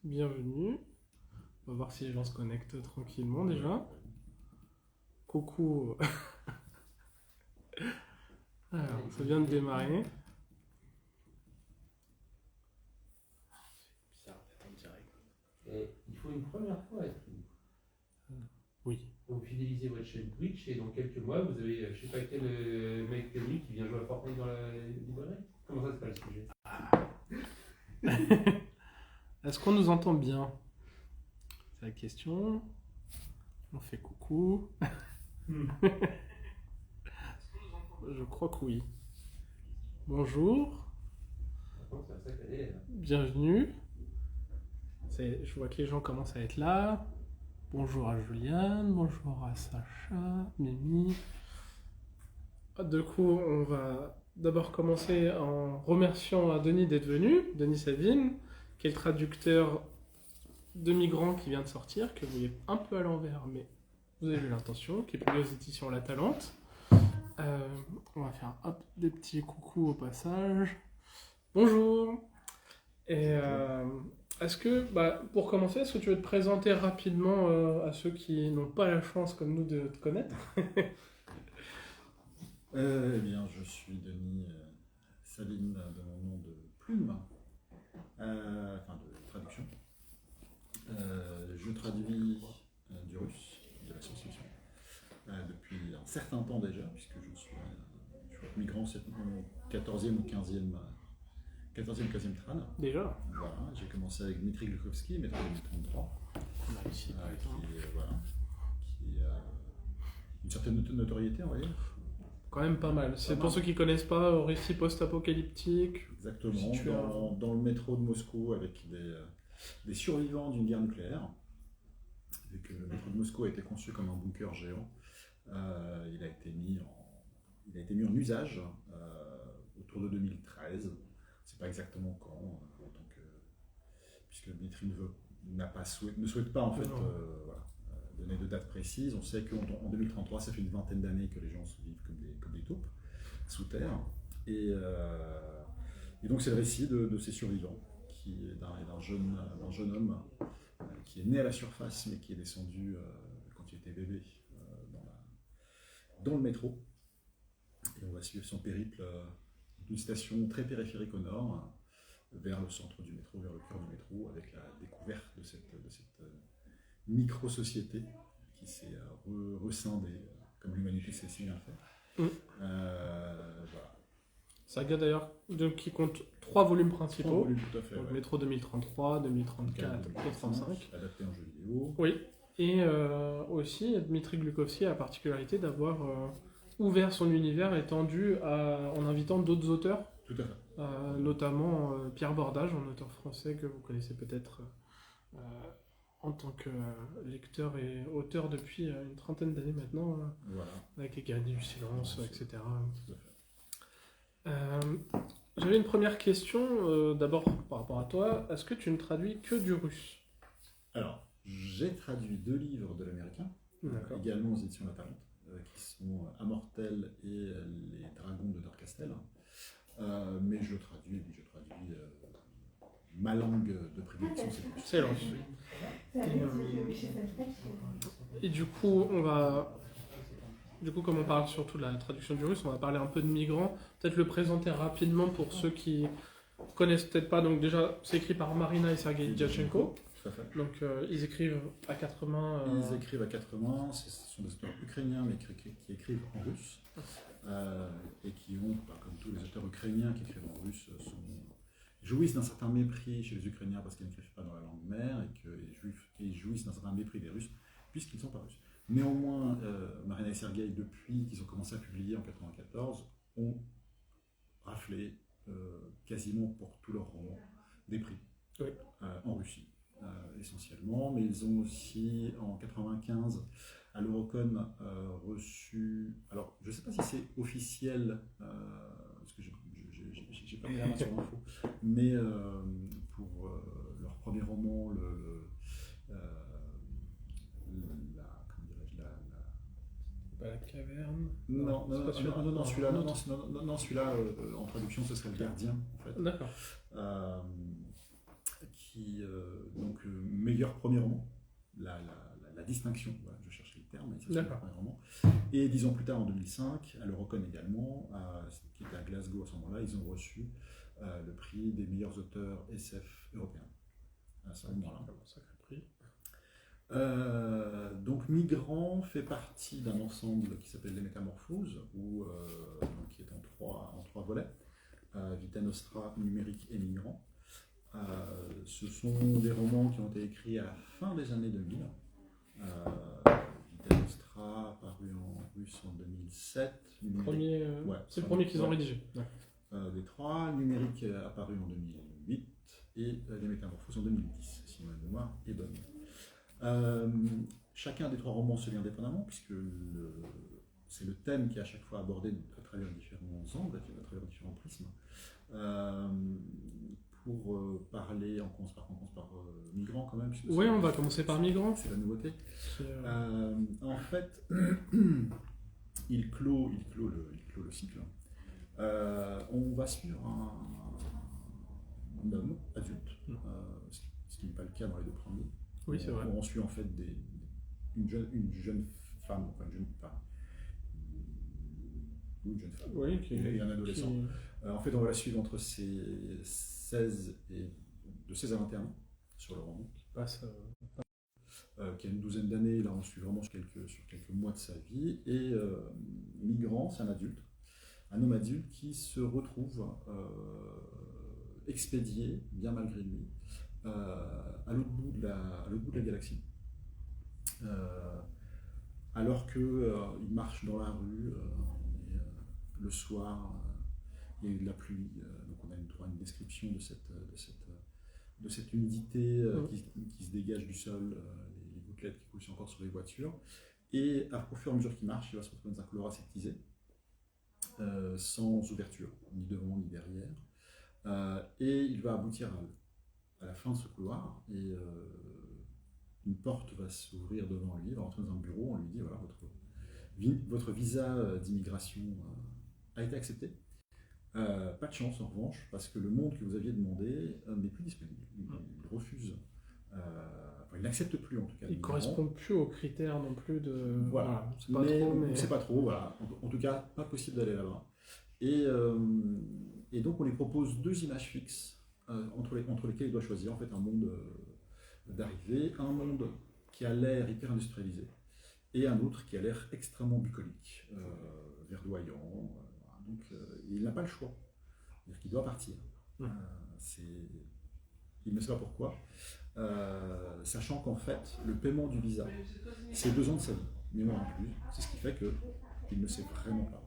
bienvenue. On va voir si les gens se connectent tranquillement déjà. Coucou. Alors, ça vient de démarrer. Bizarre d'être en direct. Et il faut une première fois être Oui. pour fidéliser votre chaîne Twitch et dans quelques mois, vous avez, je sais pas quel mec connu qui vient jouer à Fortnite dans la librairie. Comment ça, c'est pas le sujet? Est-ce qu'on nous entend bien? C'est la question. On fait coucou. Je crois que oui. Bonjour. Bienvenue. Je vois que les gens commencent à être là. Bonjour à Juliane, bonjour à Sacha, Mimi. Du coup, on va d'abord commencer en remerciant Denis d'être venu, Denis Savine, qui est le traducteur de Migrants qui vient de sortir, que vous voyez un peu à l'envers, mais vous avez vu l'intention, qui est publié aux éditions La Talente. On va faire des petits coucous au passage. Bonjour. Et est-ce que, pour commencer, est-ce que tu veux te présenter rapidement à ceux qui n'ont pas la chance, comme nous, de te connaître? Eh bien, je suis Denis Savine de mon nom de plume, enfin de traduction. Je traduis du russe, de la science-fiction, depuis un certain temps déjà, puisque je suis migrant, c'est mon 14e ou 15e 15e trad. Déjà. Voilà, j'ai commencé avec Dmitri Glukovski, métro 2033, qui a une certaine notoriété, on va dire. Quand même pas mal. C'est pour ceux qui connaissent pas, récit post-apocalyptique. Exactement, dans le métro de Moscou, avec des survivants d'une guerre nucléaire. Vu que le métro de Moscou a été conçu comme un bunker géant, il a été mis en usage autour de 2013. C'est pas exactement quand, puisque Dmitri ne souhaite pas en fait donner de date précise. On sait qu'en 2033, ça fait une vingtaine d'années que les gens vivent comme des taupes sous terre. Et donc c'est le récit de ces survivants, d'un jeune homme qui est né à la surface, mais qui est descendu quand il était bébé dans le métro. Et on va suivre son périple d'une station très périphérique au nord, vers le centre du métro, vers le cœur du métro, avec la découverte de cette micro-société qui s'est rescindée, comme l'humanité sait si bien faire. Voilà. Saga d'ailleurs qui compte 3 volumes principaux. 3 volumes, tout à fait. Donc, Métro 2033, 2034 et 2035. Adapté en jeu vidéo. Oui. Et aussi, Dmitri Glukovski a la particularité d'avoir ouvert son univers étendu en invitant d'autres auteurs. Tout à fait. Notamment Pierre Bordage, un auteur français que vous connaissez peut-être en tant que lecteur et auteur depuis une trentaine d'années maintenant, Voilà. avec Les Guerriers du Silence, etc. Tout à fait. J'avais une première question, d'abord par rapport à toi. Est-ce que tu ne traduis que du russe? Alors, j'ai traduit 2 livres de l'américain, également aux éditions La Talente, qui sont Amortel et Les Dragons de Dorcastel. Mais je traduis ma langue de prédilection, c'est le russe. Et du coup, comme on parle surtout de la traduction du russe, on va parler un peu de Migrants. Peut-être le présenter rapidement pour ceux qui connaissent peut-être pas. Donc déjà, c'est écrit par Marina et Sergei Diatchenko. Tout à fait. Donc ils écrivent à 4 mains. Ils écrivent à 4 mains, ce sont des auteurs ukrainiens mais qui écrivent en russe. Et qui ont, comme tous les auteurs ukrainiens qui écrivent en russe, jouissent d'un certain mépris chez les Ukrainiens parce qu'ils n'écrivent pas dans la langue mère et jouissent d'un certain mépris des Russes puisqu'ils ne sont pas russes. Néanmoins, Marina et Sergei, depuis qu'ils ont commencé à publier en 1994, ont raflé quasiment pour tous leurs romans des prix en Russie. Essentiellement, mais ils ont aussi en 1995 à l'Eurocon reçu, alors je ne sais pas si c'est officiel, parce que j'ai pas mis la main sur l'info, mais pour leur premier roman, La caverne. Non, celui-là en traduction ce serait Le Gardien en fait. D'accord. Qui donc meilleur premier roman, la distinction, voilà, je cherchais le terme, mais c'est le D'accord. premier roman. Et 10 ans plus tard, en 2005, à l'Eurocon également, qui était à Glasgow à ce moment-là, ils ont reçu le prix des meilleurs auteurs SF européens. À ce moment-là. Sacré prix. Donc Migrant fait partie d'un ensemble qui s'appelle Les Métamorphoses, donc, qui est en trois volets, Vita Nostra, Numérique et Migrant. Ce sont des romans qui ont été écrits à la fin des années 2000. Vita Nostra apparu en russe en 2007. C'est le premier qu'ils ont rédigé. Des trois, Numérique apparu en 2008 et Les Métamorphoses en 2010, si ma mémoire est bonne. Chacun des trois romans se lit indépendamment, puisque c'est le thème qui est à chaque fois abordé à travers différents angles, à travers différents prismes. Pour parler, on commence par Migrant quand même. Oui, on va commencer par Migrant. C'est la nouveauté. En fait, il clôt le cycle. On va suivre un homme adulte, ce qui n'est pas le cas dans les deux premiers. Oui, c'est vrai. On suit en fait une jeune femme, enfin une jeune femme. Oui, et un adolescent. En fait, on va la suivre entre ses 16 de 16 à 21 ans sur le roman. Qui a une douzaine d'années, là on suit vraiment sur quelques mois de sa vie. Et Migrant, c'est un homme adulte qui se retrouve expédié, bien malgré lui, à l'autre bout de la galaxie. Alors qu'il marche dans la rue, le soir, il y a eu de la pluie, donc on a une description de cette humidité qui se dégage du sol, les gouttelettes qui coulent encore sur les voitures. Et au fur et à mesure qu'il marche, il va se retrouver dans un couloir aseptisé, sans ouverture, ni devant ni derrière. Et il va aboutir à la fin de ce couloir, et une porte va s'ouvrir devant lui, il va rentrer dans un bureau, on lui dit voilà, votre visa d'immigration a été accepté. Pas de chance en revanche, parce que le monde que vous aviez demandé n'est plus disponible. Il refuse, il n'accepte plus en tout cas. Il ne correspond plus aux critères non plus de. Voilà, c'est pas trop, voilà. En tout cas, pas possible d'aller là-bas. Et donc on lui propose deux images fixes entre lesquelles il doit choisir en fait un monde d'arrivée, un monde qui a l'air hyper industrialisé et un autre qui a l'air extrêmement bucolique, verdoyant. Donc il n'a pas le choix, c'est-à-dire qu'il doit partir. Il ne sait pas pourquoi, sachant qu'en fait le paiement du visa, c'est 2 ans de sa vie, mémoire incluse. C'est ce qui fait qu'il ne sait vraiment pas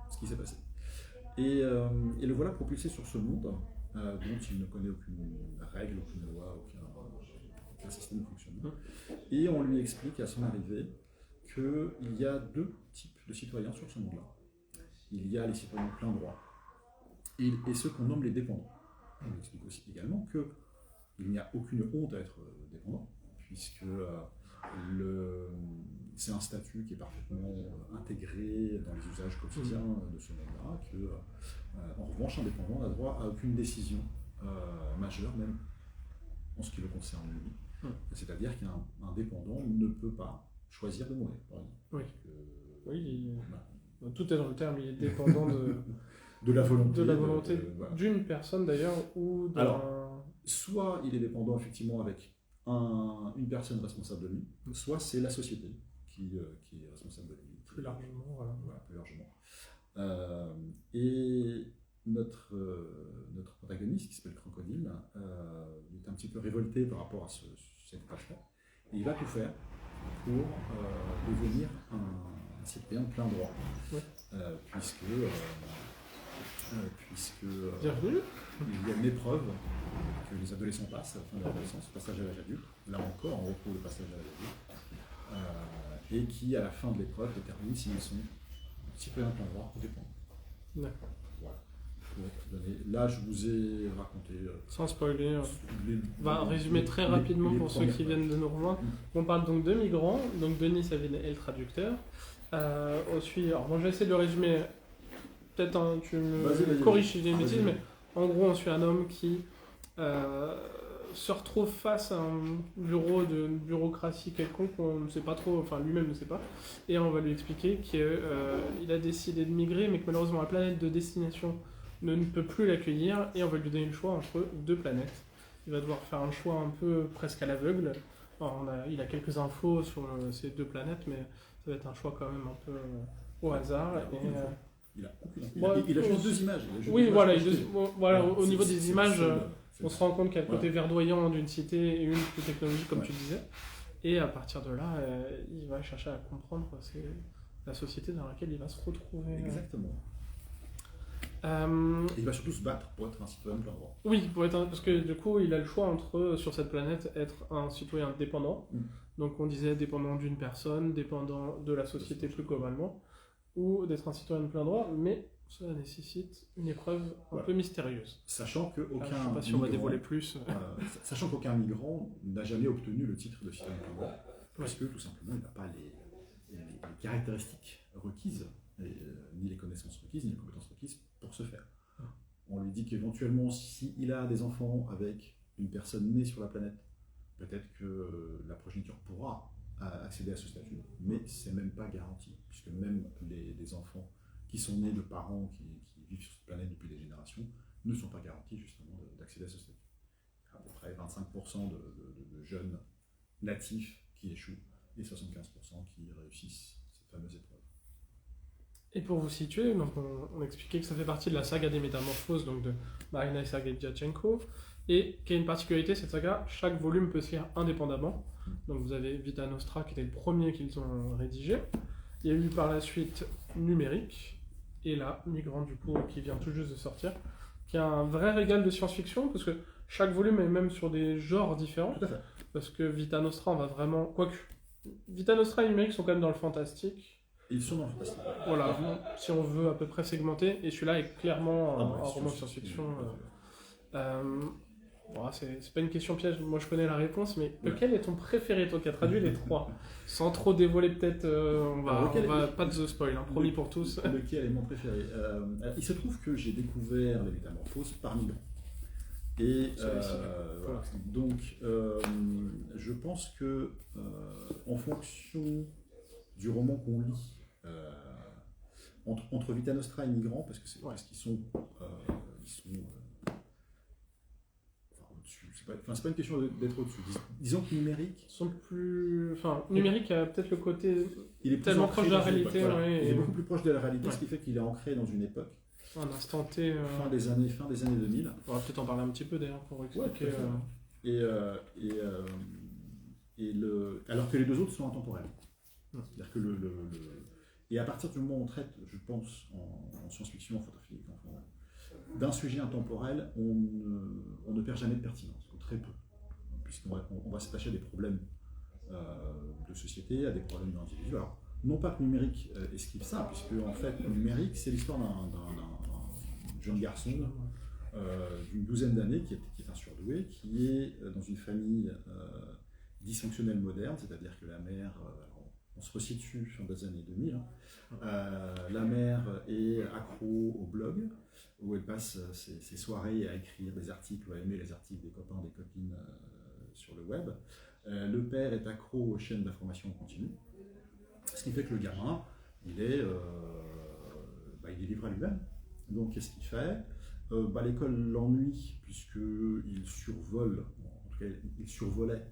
ce qui s'est passé. Et le voilà propulsé sur ce monde dont il ne connaît aucune règle, aucune loi, aucun système de fonctionnement. Et on lui explique à son arrivée qu'il y a 2 types de citoyens sur ce monde-là. Il y a les citoyens de plein droit et ceux qu'on nomme les dépendants. On explique aussi également qu'il n'y a aucune honte à être dépendant, puisque c'est un statut qui est parfaitement intégré dans les usages quotidiens de ce monde-là, en revanche, un dépendant n'a droit à aucune décision majeure, même en ce qui le concerne lui. C'est-à-dire qu'un dépendant ne peut pas choisir de mourir, par exemple. Tout est dans le terme, il est dépendant de la volonté d'une personne d'ailleurs, ou d'un... Alors, soit il est dépendant effectivement avec une personne responsable de lui, soit c'est la société qui est responsable de lui. Plus largement, voilà. Plus largement. Et notre protagoniste, qui s'appelle Crocodile, est un petit peu révolté par rapport à cette tâche-là, et il va tout faire pour devenir un citoyen de plein droit, puisque bienvenue. Il y a une épreuve que les adolescents passent à la fin de l'adolescence, le passage à l'âge adulte. Là encore, on retrouve le passage à l'âge adulte, et qui, à la fin de l'épreuve, détermine s'ils sont citoyens de plein droit ou dépendants. D'accord. Voilà. Là, je vous ai raconté. Sans spoiler. On va résumer très rapidement pour ceux qui viennent de nous rejoindre. On parle donc de Migrants, donc Denis Savine est le traducteur. Alors moi je vais essayer de le résumer. Peut-être tu me corriges si j'ai une bêtise, mais en gros on suit un homme qui se retrouve face à un bureau de bureaucratie quelconque, on ne sait pas trop, enfin lui-même ne sait pas, et on va lui expliquer qu'il a décidé de migrer, mais que malheureusement la planète de destination ne peut plus l'accueillir, et on va lui donner le choix entre deux planètes. Il va devoir faire un choix un peu presque à l'aveugle. Alors, il a quelques infos sur ces deux planètes, mais ça va être un choix quand même un peu au hasard. Il a aucune info. Ouais, Il a juste deux images. Oui, voilà, projetées. au niveau des images, on se rend compte qu'il y a le Voilà. côté verdoyant d'une cité et une plus technologique, comme Ouais. tu disais. Et à partir de là, il va chercher à comprendre la société dans laquelle il va se retrouver. Exactement. Euh, Et il va surtout se battre pour être un citoyen de plein droit. oui, parce que du coup, il a le choix entre, sur cette planète, être un citoyen dépendant. Mm. Donc on disait dépendant d'une personne, dépendant de la société plus globalement, ou d'être un citoyen de plein droit, mais cela nécessite une épreuve un Voilà. peu mystérieuse. Sachant qu'aucun Je ne sais pas si on va dévoiler plus. sachant qu'aucun migrant n'a jamais obtenu le titre de citoyen de plein droit, parce que tout simplement il n'a pas les caractéristiques requises, ni les connaissances requises, ni les compétences requises pour ce faire. On lui dit qu'éventuellement, s'il a des enfants avec une personne née sur la planète, peut-être que la progéniture pourra accéder à ce statut, mais c'est même pas garanti, puisque même les enfants qui sont nés de parents qui vivent sur cette planète depuis des générations ne sont pas garantis justement d'accéder à ce statut. À peu près 25% de jeunes natifs qui échouent et 75% qui réussissent cette fameuse épreuve. Et pour vous situer, donc on expliquait que ça fait partie de la saga des Métamorphoses, donc de Marina Sergei-Djatchenko, et qu'il y a une particularité, cette saga, chaque volume peut se lire indépendamment. Donc vous avez Vita Nostra, qui était le premier qu'ils ont rédigé. Il y a eu par la suite Numérique, et là, Migrant, du coup, qui vient tout juste de sortir, qui a un vrai régal de science-fiction, parce que chaque volume est même sur des genres différents. Tout à fait. Parce que Vita Nostra, on va vraiment... Quoique, Vita Nostra et Numérique sont quand même dans le fantastique. Ils sont dans le fantastique. Voilà, si on veut à peu près segmenter, et celui-là est clairement un roman de science-fiction. C'est pas une question piège, moi je connais la réponse, mais lequel est ton préféré, toi qui as traduit les trois? Sans trop dévoiler, peut-être, on va pas de spoil, hein, promis pour tous. Lequel est mon préféré? Il se trouve que j'ai découvert les Métamorphoses par Migrant. Et voilà. Donc, je pense que en fonction du roman qu'on lit, entre Vita Nostra et Migrant, parce qu'ils sont au-dessus. C'est pas une question d'être au-dessus. Disons que Numérique, Sont plus... Enfin, Numérique a peut-être le côté il est plus tellement ancré proche de la dans une réalité. époque, voilà. Ouais, Il est beaucoup plus proche de la réalité, Ouais. ce qui fait qu'il est ancré dans une époque. un instant T. Fin des années 2000. On va peut-être en parler un petit peu d'ailleurs pour expliquer. Alors que les deux autres sont intemporels. C'est-à-dire que et à partir du moment où on traite, je pense, en science-fiction, en photophilique, d'un sujet intemporel, on ne perd jamais de pertinence, ou très peu, puisqu'on va s'attacher à des problèmes de société, à des problèmes d'individus. Alors, non pas que Numérique esquive ça, puisque en fait, Numérique, c'est l'histoire d'un jeune garçon d'une douzaine d'années qui est un surdoué, qui est dans une famille dysfonctionnelle moderne, c'est-à-dire que la mère, on se resitue fin des années 2000, la mère est accro au blog, où elle passe ses soirées à écrire des articles, à aimer les articles des copains, des copines sur le web. Le père est accro aux chaînes d'information en continu, ce qui fait que le gamin, il est livré à lui-même. Donc qu'est-ce qu'il fait? L'école l'ennuie puisqu'il survole, en tout cas il survolait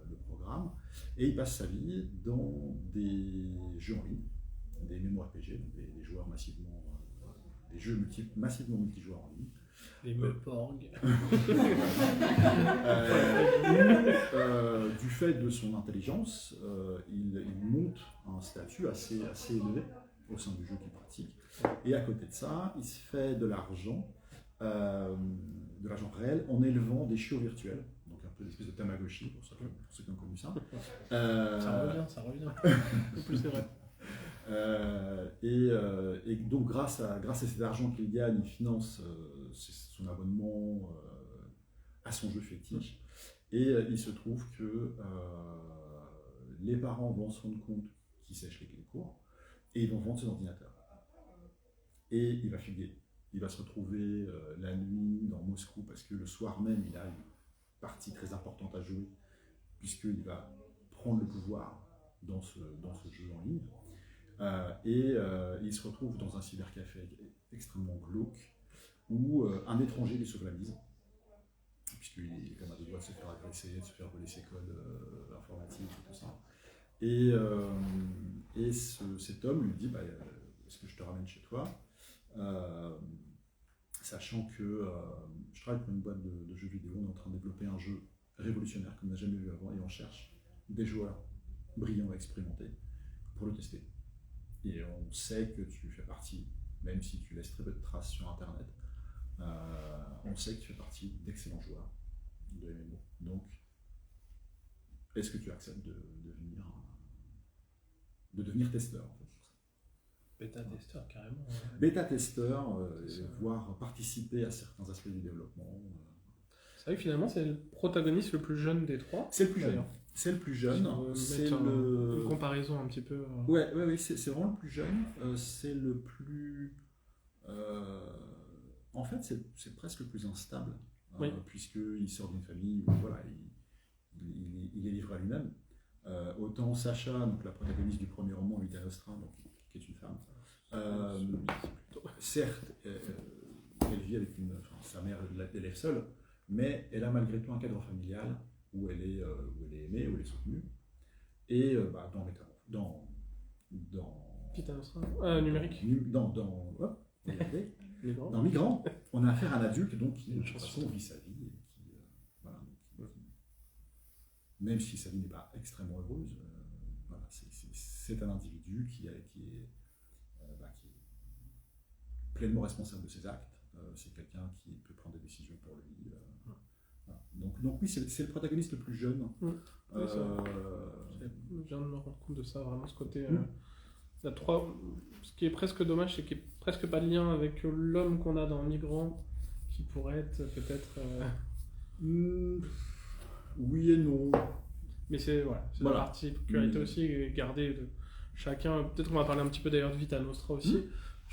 le programme, et il passe sa vie dans des jeux en ligne, des MMORPG, donc des joueurs massivement, des jeux massivement multijoueurs en ligne. Les Meporg. Du fait de son intelligence, il monte un statut assez élevé au sein du jeu qu'il pratique. Et à côté de ça, il se fait de l'argent réel en élevant des chiots virtuels, donc un peu une espèce de Tamagotchi pour ceux qui ont connu ça. Ça revient. En plus, c'est vrai. Et donc grâce à cet argent qu'il gagne, il finance son abonnement à son jeu fétiche. Et il se trouve que les parents vont se rendre compte qu'il sèche les cours et ils vont vendre son ordinateur. Et il va fuguer. Il va se retrouver la nuit dans Moscou parce que le soir même, il a une partie très importante à jouer, puisqu'il va prendre le pouvoir dans ce jeu en ligne. Il se retrouve dans un cybercafé extrêmement glauque, où un étranger lui sauve la mise, puisqu'il est comme à deux doigts de se faire agresser, de se faire voler ses codes informatiques et tout ça. Cet homme lui dit est-ce que je te ramène chez toi, sachant que je travaille pour une boîte de jeux vidéo, on est en train de développer un jeu révolutionnaire qu'on n'a jamais vu avant et on cherche des joueurs brillants et expérimentés pour le tester. Et on sait que tu fais partie, même si tu laisses très peu de traces sur internet, on sait que tu fais partie d'excellents joueurs de MMO. Donc, est-ce que tu acceptes de devenir testeur en fait? Bêta-testeur, carrément. Bêta-testeur, voire participer à certains aspects du développement. C'est vrai que finalement, c'est le protagoniste le plus jeune des trois. C'est le plus jeune. C'est le plus jeune. C'est une comparaison un petit peu. Ouais, c'est vraiment le plus jeune. C'est le plus. En fait, c'est presque le plus instable, oui. Puisqu'il sort d'une famille où voilà, il est livré à lui-même. Autant Sacha, donc la protagoniste du premier roman, Vita Nostra, donc, qui est une femme, certes, elle vit avec sa mère l'élève seule, mais elle a malgré tout un cadre familial où elle est aimée, où elle est soutenue. Et dans Vita Nostra, numérique. Dans Migrant, on a affaire à un adulte donc, qui, de toute façon, vit sa vie. Même si sa vie n'est pas extrêmement heureuse, c'est un individu qui est pleinement responsable de ses actes. C'est quelqu'un qui peut prendre des décisions pour lui. Voilà. Donc oui, c'est le protagoniste le plus jeune. Je viens de me rendre compte de ça, vraiment ce côté. Ce qui est presque dommage, c'est qu'il n'y a presque pas de lien avec l'homme qu'on a dans Migrant, qui pourrait être peut-être. Oui et non. Mais c'est la particularité aussi gardée de chacun. Peut-être qu'on va parler un petit peu d'ailleurs de Vita Nostra aussi.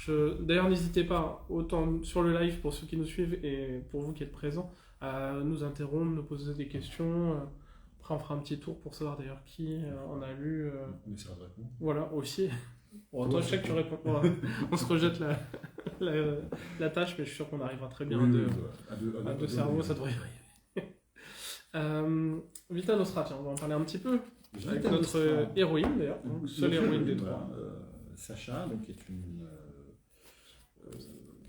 D'ailleurs, n'hésitez pas, autant sur le live pour ceux qui nous suivent et pour vous qui êtes présents, à nous interrompre, nous poser des questions. Après, on fera un petit tour pour savoir d'ailleurs qui on a lu. On essaiera de répondre. Voilà, aussi. Bon, toi, je sais que tu réponds. On se rejette la tâche, mais je suis sûr qu'on arrivera très bien à deux cerveaux, ça devrait y arriver. Vita Nostra, tiens, on va en parler un petit peu. Avec notre héroïne d'ailleurs, seule héroïne des trois. Sacha, donc, est une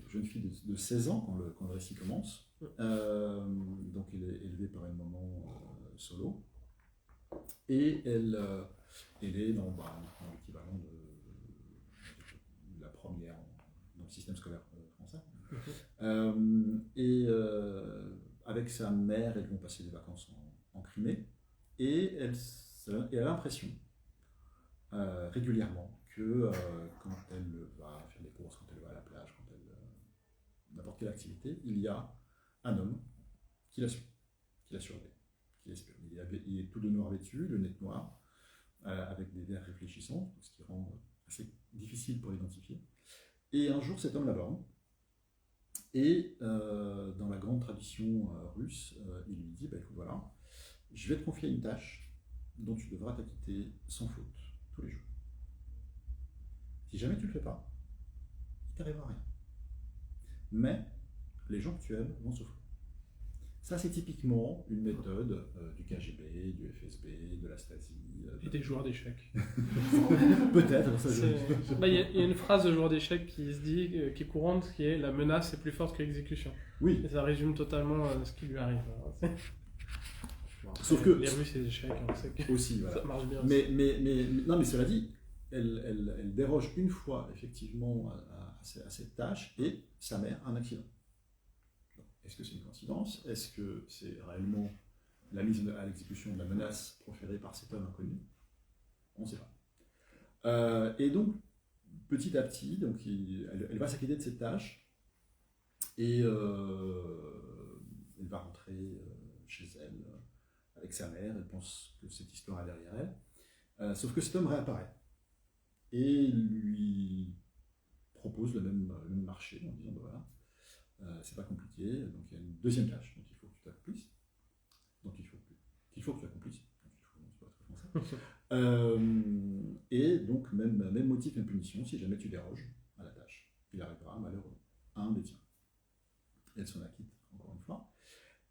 jeune fille de 16 ans quand le récit commence. Donc elle est élevée par une maman solo. Et elle est dans l'équivalent de la première dans le système scolaire français. Avec sa mère, elles vont passer des vacances en Crimée. Et elle a l'impression régulièrement que quand elle va faire des courses, quand elle va à la plage, quand elle n'importe quelle activité, il y a un homme qui la suit, qui la surveille, qui l'espionne. Il est tout de noir vêtu, lunettes noires, avec des verres réfléchissants, ce qui rend assez difficile pour l'identifier. Et un jour, cet homme l'aborde, et dans la grande tradition russe, il lui dit écoute, voilà, je vais te confier une tâche dont tu devras t'acquitter sans faute, tous les jours. Si jamais tu ne le fais pas, il t'arrivera rien. Mais les gens que tu aimes vont souffrir. Ça, c'est typiquement une méthode du KGB, du FSB, de la Stasi. Et des joueurs d'échecs. Peut-être. Il y a une phrase de joueur d'échecs qui se dit, qui est courante, qui est « la menace est plus forte que l'exécution ». Oui. Et ça résume totalement ce qui lui arrive. Sauf que les Russes et les échecs, on sait que aussi, voilà. Ça marche bien. Mais cela dit, elle déroge une fois effectivement à cette tâche et sa mère a un accident. Est-ce que c'est une coïncidence? Est-ce que c'est réellement la mise à l'exécution de la menace proférée par cet homme inconnu? On ne sait pas. Et donc, petit à petit, donc, elle va s'acquitter de cette tâche et elle va rentrer chez elle avec sa mère. Elle pense que cette histoire est derrière elle. Sauf que cet homme réapparaît et lui propose le même marché en disant voilà. C'est pas compliqué, donc il y a une deuxième tâche dont il faut que tu t'accomplisses. donc qu'il faut que tu accomplisses. C'est pas très français. Et donc, même motif, même punition, si jamais tu déroges à la tâche, il arrivera malheureux à un des tiens. Et elle s'en acquitte, encore une fois.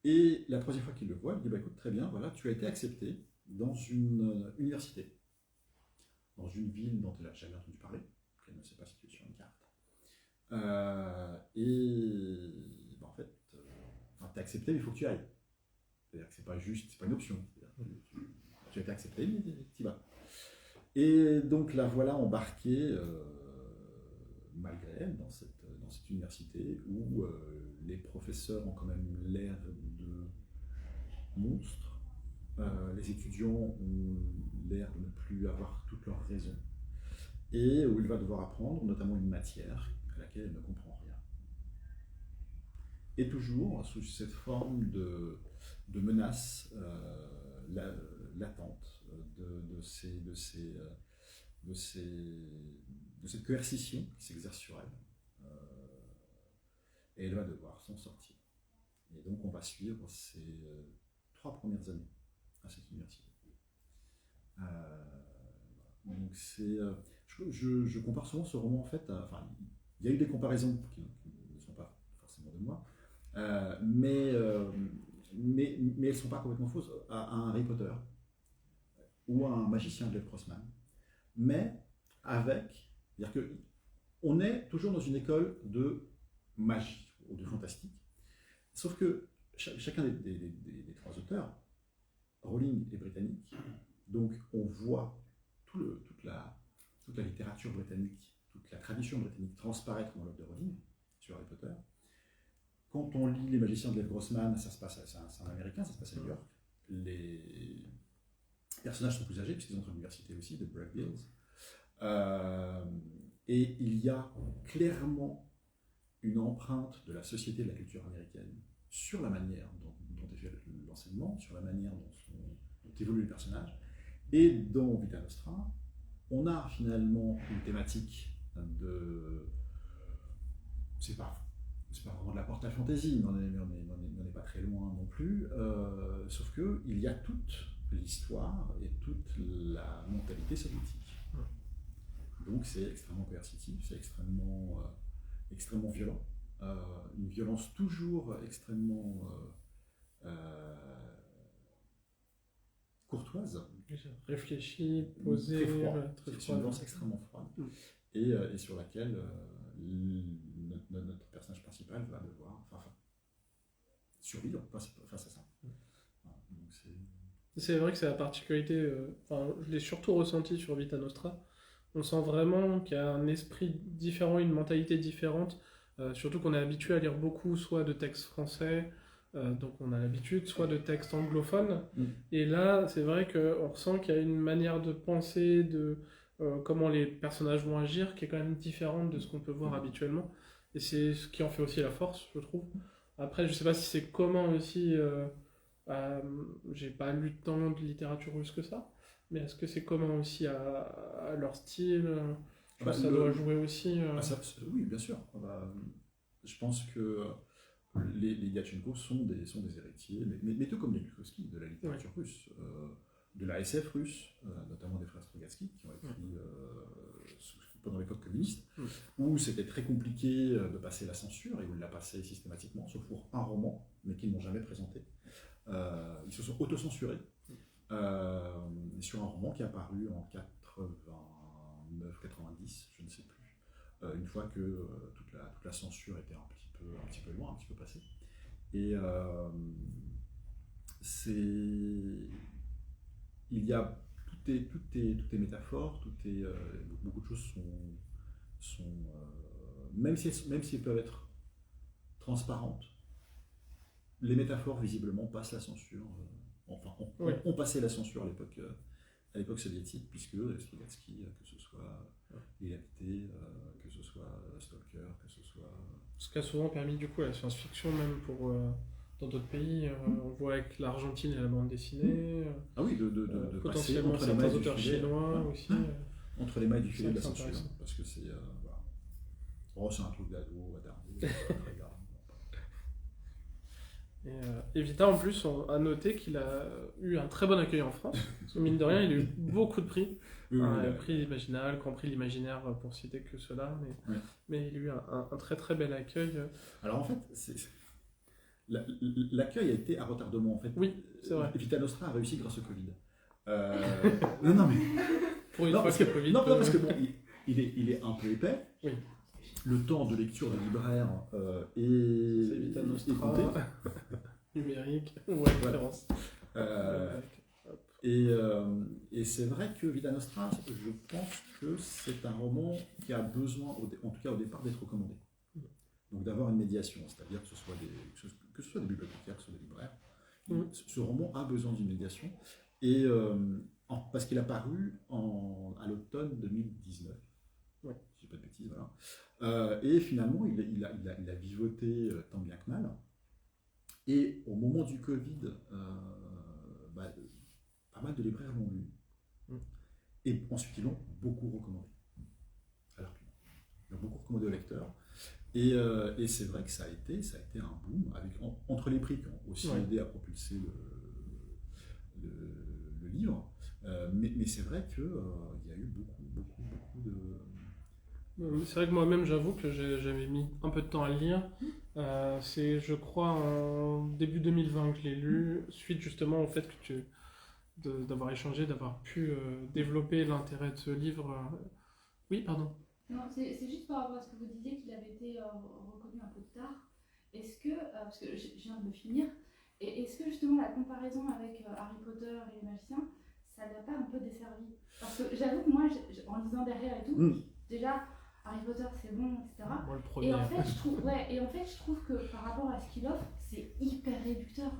Et la troisième fois qu'il le voit, il dit bah, écoute, très bien, voilà, tu as été accepté dans une université, dans une ville dont elle n'a jamais entendu parler, qu'elle ne sait pas situer sur une carte. Et bah, en fait, tu es accepté, mais il faut que tu ailles. C'est-à-dire que c'est pas juste, c'est pas une option. Tu as été accepté, mais tu y vas. Et donc la voilà embarquée, malgré elle, dans cette université où les professeurs ont quand même l'air de monstres. Les étudiants ont l'air de ne plus avoir toutes leurs raisons. Et où il va devoir apprendre notamment une matière à laquelle elle ne comprend rien. Et toujours sous cette forme de menace latente de cette coercition qui s'exerce sur elle. Et elle va devoir s'en sortir. Et donc on va suivre ces 3 premières années à cette université. Donc c'est, je compare souvent ce roman en fait, enfin il y a eu des comparaisons qui ne sont pas forcément de moi, mais elles ne sont pas complètement fausses, à un Harry Potter ou à un magicien de Lev Grossman, mais avec, c'est-à-dire qu'on est toujours dans une école de magie ou de fantastique, sauf que chacun des 3 auteurs, Rowling est britannique, donc on voit toute la littérature britannique, toute la tradition britannique transparaître dans l'œuvre de Rowling sur Harry Potter. Quand on lit Les Magiciens de Lev Grossman, c'est un américain, ça se passe à New York. Les personnages sont plus âgés, puisqu'ils entrent à l'université aussi, de Brave Hills. Et il y a clairement une empreinte de la société et de la culture américaine sur la manière dont est fait l'enseignement, sur la manière dont évoluent les personnages. Et dans Vita Nostra, on a finalement une thématique de... C'est pas vraiment de la portale fantasy, mais on n'est pas très loin non plus, sauf qu'il y a toute l'histoire et toute la mentalité soviétique. Donc c'est extrêmement coercitif, c'est extrêmement violent, une violence toujours extrêmement courtoise. Réfléchie, posée, très froide. très C'est froide. une violence extrêmement froide. Et sur laquelle notre personnage principal va devoir survivre face à ça. Voilà, donc c'est vrai que c'est la particularité, je l'ai surtout ressenti sur Vita Nostra. On sent vraiment qu'il y a un esprit différent, une mentalité différente, surtout qu'on est habitué à lire beaucoup soit de textes français, donc on a l'habitude, soit de textes anglophones. Et là, c'est vrai qu'on ressent qu'il y a une manière de penser, de comment les personnages vont agir, qui est quand même différente de ce qu'on peut voir habituellement. Et c'est ce qui en fait aussi la force, je trouve. Après, je sais pas si c'est commun aussi, j'ai pas lu tant de littérature russe que ça, mais est-ce que c'est commun aussi à leur style? Je pense que ça doit jouer aussi. Oui, bien sûr. Je pense que les Diatchenko sont des héritiers, mais tout comme les Bukowski, de la littérature russe, de la SF russe, notamment des frères Strugatsky, qui ont écrit pendant l'époque communiste, où c'était très compliqué de passer la censure, et où ils la passaient systématiquement, sauf pour un roman, mais qu'ils n'ont jamais présenté. Ils se sont autocensurés sur un roman qui est apparu en 89-90, je ne sais plus, une fois que toute la censure était un petit peu loin, un petit peu passée. Et il y a tout est métaphore, beaucoup de choses sont même si elles peuvent être transparentes, les métaphores visiblement passent la censure. On passait la censure à l'époque soviétique, puisque Strugatsky, que ce soit Lilité, que ce soit Stalker, que ce soit... Ce qui a souvent permis du coup la science-fiction, même pour dans d'autres pays, on voit avec l'Argentine et la bande dessinée. Ah oui, de potentiellement passer entre certains auteurs chinois aussi. Entre les mailles du filet de la censure, intéressant. parce que c'est... voilà. Oh, c'est un truc d'ado, attardé, très grave. Et Vita, en plus, on a noté qu'il a eu un très bon accueil en France. Mine de rien, il a eu beaucoup de prix. Oui, oui, Un prix Imaginal, Grand Prix l'Imaginaire, pour citer que cela. Mais il a eu un très très bel accueil. Alors en fait, l'accueil a été à retardement. En fait. Oui, c'est vrai. Vita Nostra a réussi grâce au Covid. Non, mais... Pour une fois que Covid... Non, parce que bon, il est un peu épais. Oui. Le temps de lecture des libraires C'est Vita est Nostra, compté. numérique, référence. Et c'est vrai que Vita Nostra, je pense que c'est un roman qui a besoin, en tout cas au départ, d'être recommandé. Donc d'avoir une médiation, c'est-à-dire que ce soit des bibliothécaires, que ce soit des libraires. Ce roman a besoin d'une médiation, et parce qu'il a paru à l'automne 2019. Ouais. Si je dis pas de bêtises, voilà. Et finalement, il a vivoté tant bien que mal. Et au moment du Covid, pas mal de libraires l'ont lu. Et ensuite, ils l'ont beaucoup recommandé. Alors, ils l'ont beaucoup recommandé aux lecteurs. Et c'est vrai que ça a été un boom, entre les prix qui ont aussi aidé à propulser le livre. Mais c'est vrai qu'il y a eu beaucoup de... C'est vrai que moi-même, j'avoue que j'avais mis un peu de temps à le lire. C'est, je crois, en début 2020 que je l'ai lu, suite justement au fait d'avoir échangé, d'avoir pu développer l'intérêt de ce livre. Oui, pardon. Non, c'est juste par rapport à ce que vous disiez qu'il avait été reconnu un peu tard. Est-ce que, parce que je viens de le finir, et est-ce que justement la comparaison avec Harry Potter et les magiciens, ça l'a pas un peu desservi? Parce que j'avoue que moi, en lisant derrière et tout, déjà, Harry Potter c'est bon, etc. Moi, le premier. Et en fait, je trouve que par rapport à ce qu'il offre, c'est hyper réducteur.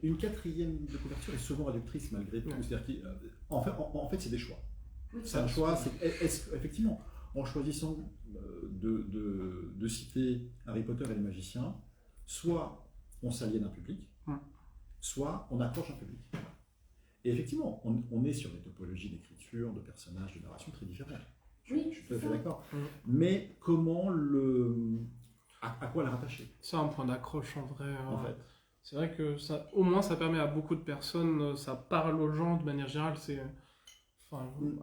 Une quatrième de couverture est souvent réductrice malgré tout. C'est-à-dire en fait, c'est des choix. Oui, c'est un choix. Effectivement, en choisissant de citer Harry Potter et les magiciens, soit on s'aliène un public, soit on accroche un public. Et effectivement, on est sur des topologies d'écriture, de personnages, de narration très différentes. Je suis tout à fait d'accord. Mais comment à quoi le rattacher? C'est un point d'accroche en vrai. En fait. C'est vrai que au moins ça permet à beaucoup de personnes, ça parle aux gens de manière générale.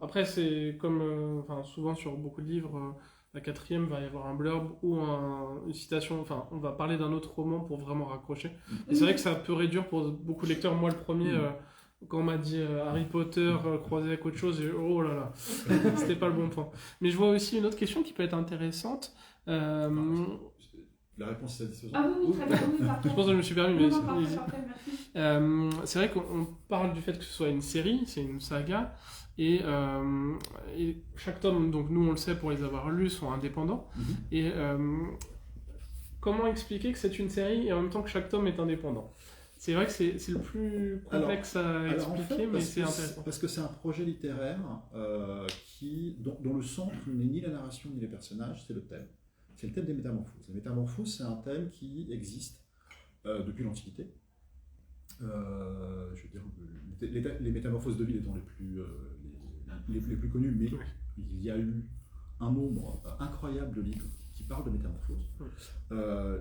Après, c'est comme souvent sur beaucoup de livres, la quatrième va y avoir un blurb ou une citation. Enfin, on va parler d'un autre roman pour vraiment raccrocher. Et c'est vrai que ça peut réduire pour beaucoup de lecteurs. Moi, le premier, quand on m'a dit Harry Potter croisé avec autre chose, j'ai oh là là, c'était pas le bon point. Mais je vois aussi une autre question qui peut être intéressante. La réponse est satisfaisante. Ah oui, très bien, oui, parfait. Je pense que je me suis permis, mais parfait, merci. c'est vrai qu'on parle du fait que ce soit une série, c'est une saga, et chaque tome, donc nous on le sait pour les avoir lus, sont indépendants. Et comment expliquer que c'est une série et en même temps que chaque tome est indépendant? C'est vrai que c'est le plus complexe à expliquer, mais c'est intéressant. Parce que c'est un projet littéraire dont le centre n'est ni la narration ni les personnages, c'est le thème. C'est le thème des métamorphoses. Les métamorphoses, c'est un thème qui existe depuis l'Antiquité. Je veux dire, les métamorphoses de Ovide étant les plus connues, mais il y a eu un nombre incroyable de livres qui parlent de métamorphoses.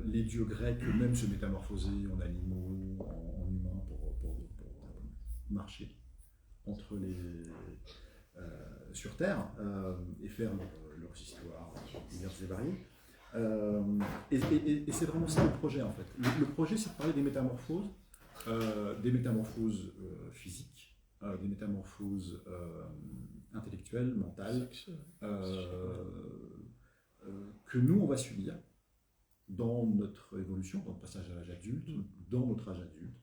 Les dieux grecs eux-mêmes se métamorphosaient en animaux, en humains pour marcher sur Terre et faire leurs histoires diverses et variées. Et c'est vraiment ça le projet en fait. Le projet, c'est de parler des métamorphoses physiques, des métamorphoses intellectuelles, mentales, que nous on va subir dans notre évolution, dans le passage à l'âge adulte, dans notre âge adulte,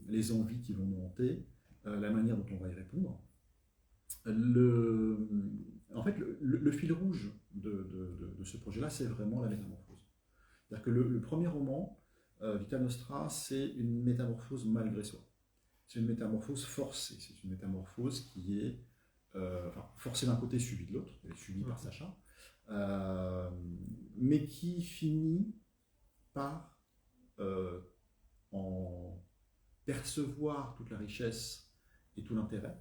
les envies qui vont nous hanter, la manière dont on va y répondre. En fait, le fil rouge de ce projet-là, c'est vraiment la métamorphose. C'est-à-dire que le premier roman, Vita Nostra, c'est une métamorphose malgré soi. C'est une métamorphose forcée. C'est une métamorphose qui est forcée d'un côté, subie de l'autre. Elle est subie par Sacha. Mais qui finit par en percevoir toute la richesse et tout l'intérêt,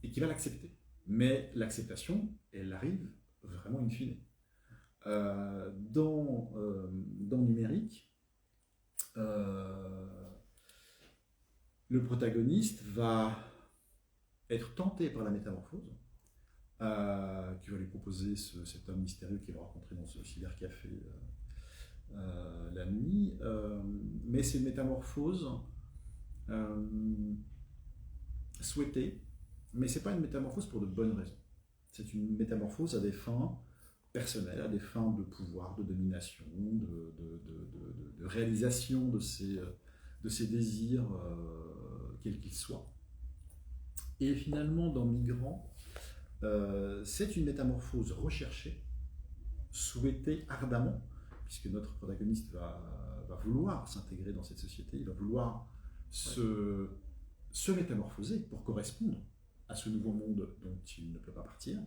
et qui va l'accepter. Mais l'acceptation, elle arrive vraiment in fine. Dans numérique, le protagoniste va être tenté par la métamorphose, qui va lui proposer cet homme mystérieux qu'il va rencontrer dans ce cybercafé la nuit. Mais c'est une métamorphose souhaitée, mais c'est pas une métamorphose pour de bonnes raisons. C'est une métamorphose à des fins personnelles, à des fins de pouvoir, de domination, de réalisation de ses désirs, quels qu'ils soient. Et finalement, dans Migrant, c'est une métamorphose recherchée, souhaitée ardemment, puisque notre protagoniste va vouloir s'intégrer dans cette société, il va vouloir se métamorphoser pour correspondre à ce nouveau monde dont il ne peut pas partir,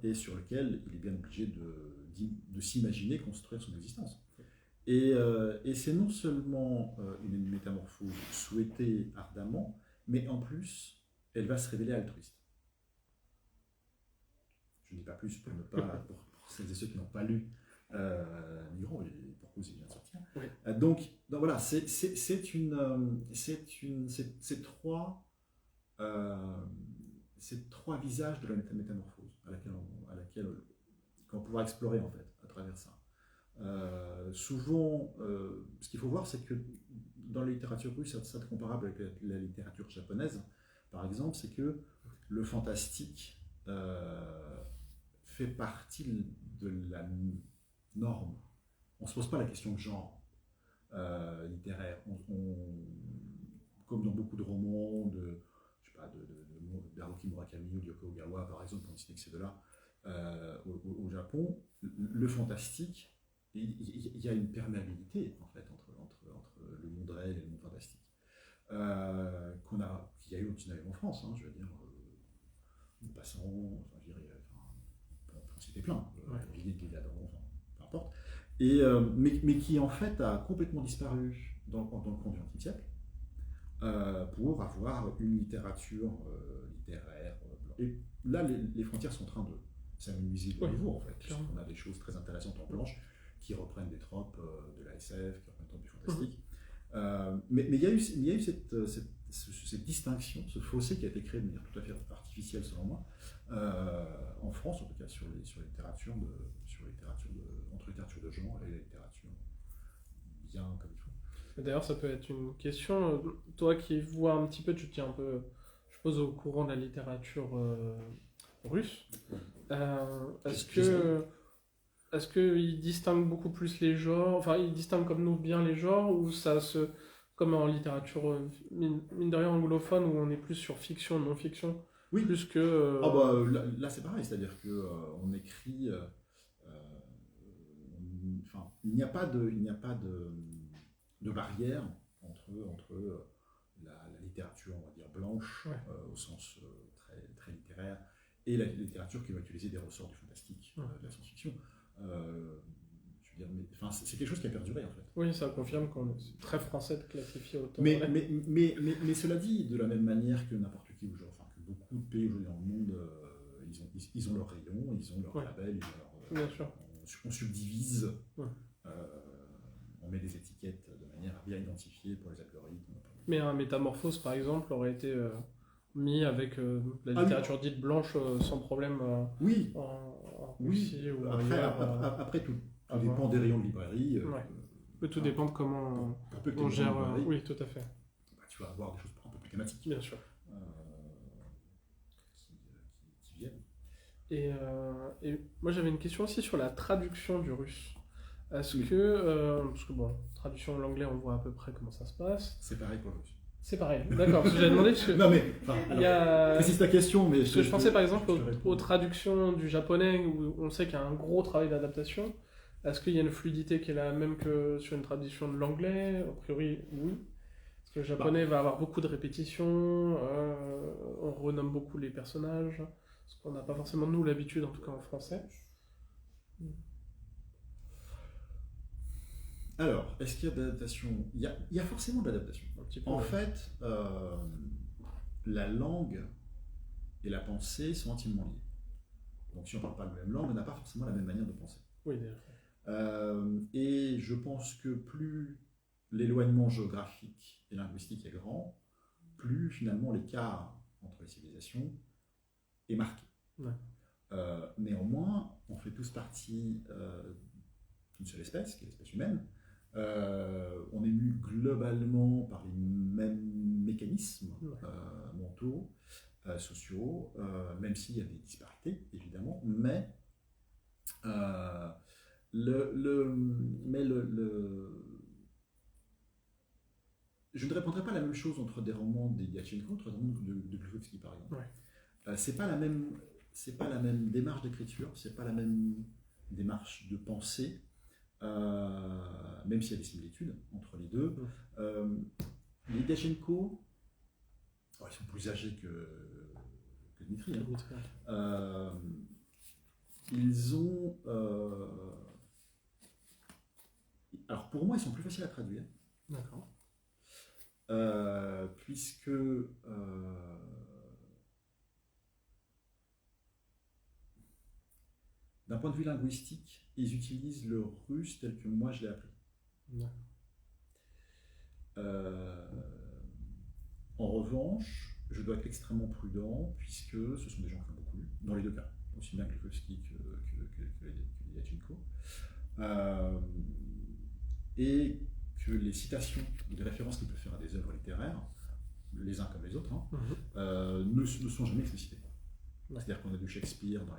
et sur lequel il est bien obligé de s'imaginer construire son existence. Et c'est non seulement une métamorphose souhaitée ardemment, mais en plus, elle va se révéler altruiste. Je ne dis pas plus pour celles et ceux qui n'ont pas lu Migrant, et pour cause il vient de sortir. Oui. Donc voilà, c'est trois visages de la métamorphose à laquelle qu'on pourra explorer en fait à travers ça. Souvent, ce qu'il faut voir, c'est que dans la littérature russe, c'est comparable avec la littérature japonaise, par exemple, c'est que le fantastique fait partie de la norme. On ne se pose pas la question de genre littéraire. Comme dans beaucoup de romans d'Haruki Murakami ou d'Yoko Ogawa, par exemple, pour citer que c'est de là, au Japon, le fantastique, il y a une perméabilité en fait entre le monde réel et le monde fantastique qu'il y a eu aussi en France, hein, je veux dire, passant, enfin, je dirais, c'était plein, Villiers de Guégadon, enfin, peu importe, mais qui en fait a complètement disparu dans le cours du XXe siècle pour avoir une littérature littéraire. Et là, les frontières sont en train de s'amenuiser de nouveau, en fait. On a des choses très intéressantes en planche qui reprennent des tropes de la SF, qui reprennent des tropes du fantastique. Mais il y a eu cette distinction, ce fossé qui a été créé de manière tout à fait artificielle, selon moi, en France, en tout cas, sur entre littérature de genre et la littérature bien comme il faut. D'ailleurs, ça peut être une question, toi qui vois un petit peu, tu tiens un peu, je suppose, au courant de la littérature russe. Est-ce qu'ils distinguent beaucoup plus les genres, enfin, ils distinguent comme nous bien les genres, ou ça se... Comme en littérature, mine de rien, anglophone, où on est plus sur fiction, non-fiction, oui. Plus que... Là c'est pareil, c'est-à-dire qu'on écrit... il n'y a pas de barrière entre la littérature, on va dire, blanche, au sens très, très littéraire, et la littérature qui va utiliser des ressorts du fantastique, de la science-fiction. C'est quelque chose qui a perduré en fait. Oui, ça confirme qu'on est très français de classifier autant. Mais cela dit, de la même manière que n'importe qui aujourd'hui, enfin que beaucoup de pays aujourd'hui dans le monde, ils ont leurs rayons, ils ont leurs labels, bien sûr. On subdivise, on met des étiquettes de manière à bien identifier pour les algorithmes. Mais un métamorphose par exemple aurait été mis avec la littérature dite blanche sans problème oui. en Russie ou après tout dépend des rayons de librairie. Tout dépend de comment on gère. Oui, tout à fait. Tu vas avoir des choses un peu plus thématiques. Bien sûr. Qui viennent. Et moi j'avais une question aussi sur la traduction du russe. Est-ce que, parce que bon, traduction en anglais, on voit à peu près comment ça se passe. C'est pareil pour le russe. C'est pareil, d'accord, parce que j'avais demandé. Non mais, précise ta question, mais. Je pensais par exemple aux traductions du japonais où on sait qu'il y a un gros travail d'adaptation. Est-ce qu'il y a une fluidité qui est la même que sur une traduction de l'anglais? A priori, oui. Parce que le japonais va avoir beaucoup de répétitions, on renomme beaucoup les personnages, ce qu'on n'a pas forcément nous l'habitude, en tout cas en français. Alors, est-ce qu'il y a de l'adaptation? Il y a forcément de l'adaptation. En fait, la langue et la pensée sont intimement liées. Donc si on ne parle pas la même langue, on n'a pas forcément la même manière de penser. Oui, d'ailleurs. Et je pense que plus l'éloignement géographique et linguistique est grand, plus finalement l'écart entre les civilisations est marqué. Ouais. Néanmoins, on fait tous partie d'une seule espèce, qui est l'espèce humaine. On est mu globalement par les mêmes mécanismes mentaux, sociaux, même s'il y a des disparités, évidemment, mais je ne répondrai pas la même chose entre des romans d'Ilyachenko, entre des romans de Glukhovsky, par exemple. Ouais. C'est pas la même démarche d'écriture, c'est pas la même démarche de pensée, même s'il y a des similitudes entre les deux. Les Ilyachenko, ils sont plus âgés que Dmitri. Ils ont... alors pour moi, ils sont plus faciles à traduire. D'accord. Puisque d'un point de vue linguistique, ils utilisent le russe tel que moi je l'ai appris. En revanche, je dois être extrêmement prudent puisque ce sont des gens qui ont beaucoup lu, dans les deux cas, aussi bien Glukhovsky que Ilyachenko. Et que les citations ou les références qu'ils peuvent faire à des œuvres littéraires, les uns comme les autres, ne sont jamais explicitées. Ouais. C'est-à-dire qu'on a du Shakespeare dans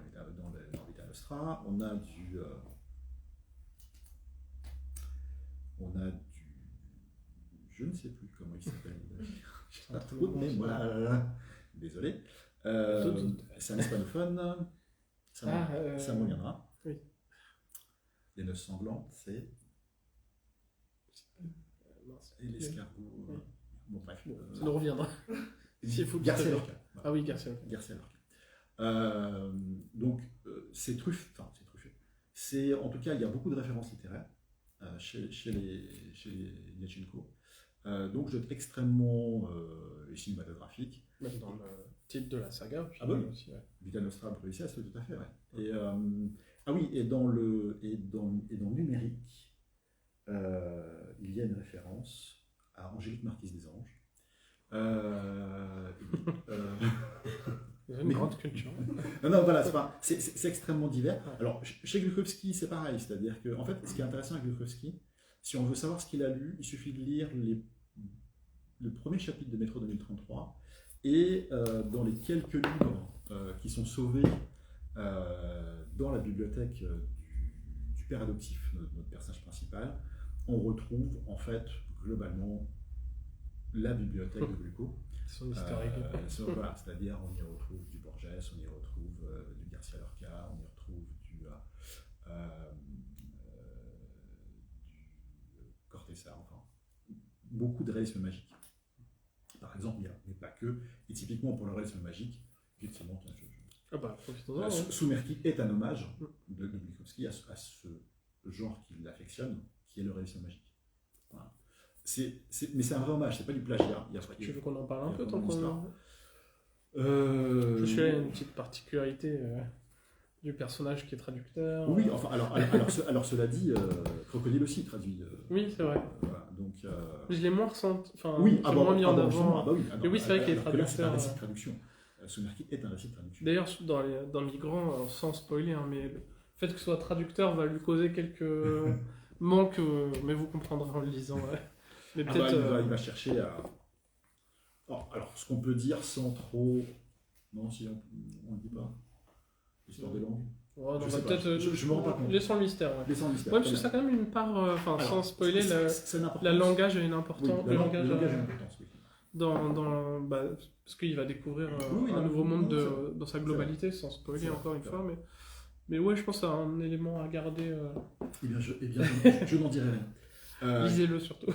Vita Nostra, on a du je ne sais plus comment il s'appelle. J'ai pas trop de mémoire. Désolé. C'est un hispanophone. Ça me reviendra. Oui. Les Noces sanglantes, c'est. Et l'escargot. Oui. Bon, bref. Ça nous reviendra. Garcia Lorca. Ah oui, Garcia Lorca. Donc, c'est truffé. C'est, en tout cas, il y a beaucoup de références littéraires chez les Ilyachenko. Donc, je suis extrêmement cinématographique. Même dans le titre de la saga. Ah oui, aussi, ouais. Vita Nostra Provincias, tout à fait, ouais. Et, et dans le numérique, il y a une référence à Angélique Marquise des Anges. Une grande culture. non, voilà, c'est extrêmement divers. Alors, chez Glukhovsky, c'est pareil, c'est-à-dire que, en fait, ce qui est intéressant avec Glukhovsky, si on veut savoir ce qu'il a lu, il suffit de lire le premier chapitre de Métro 2033 et dans les quelques livres qui sont sauvés dans la bibliothèque du père adoptif, notre personnage principal, on retrouve en fait globalement la bibliothèque de Gluco. Son historique. Voilà, c'est-à-dire on y retrouve du Borges, on y retrouve du Garcia Lorca, on y retrouve du Cortázar, enfin beaucoup de réalisme magique. Par exemple, mais pas que, et typiquement pour le réalisme magique, effectivement, Soumerki est un hommage de Glukhovsky à ce genre qu'il affectionne, qui est le réalisme magique. Voilà. Mais c'est un vrai hommage, c'est pas du plagiat. Tu veux qu'on en parle un peu tant qu'on... Je suis là, une petite particularité du personnage qui est traducteur. Oui, enfin, alors cela dit, Crocodile aussi traduit. Oui, c'est vrai. Voilà, donc, je l'ai moins ressenti, enfin, oui, moins mis en avant. Mais oui, c'est vrai qu'il est traducteur. C'est un récit de traduction. Soumerki est un récit de traduction. D'ailleurs, dans Migrant, sans spoiler, mais le fait que ce soit traducteur va lui causer quelques manques, mais vous comprendrez en le lisant. Ouais. Mais peut-être. Il va chercher à. Alors, ce qu'on peut dire sans trop. Non, si on ne dit pas. L'histoire des langues. Ouais, non, je me rends pas compte. Laissons le mystère. Ouais, parce que ça a quand même une part. Sans spoiler, le langage a une importance. Oui, le langage a une importance, oui. Parce qu'il va découvrir un nouveau monde dans sa globalité, sans spoiler encore une fois. Mais ouais, je pense que c'est un élément à garder. Eh bien, je n'en dirai rien. Lisez-le surtout.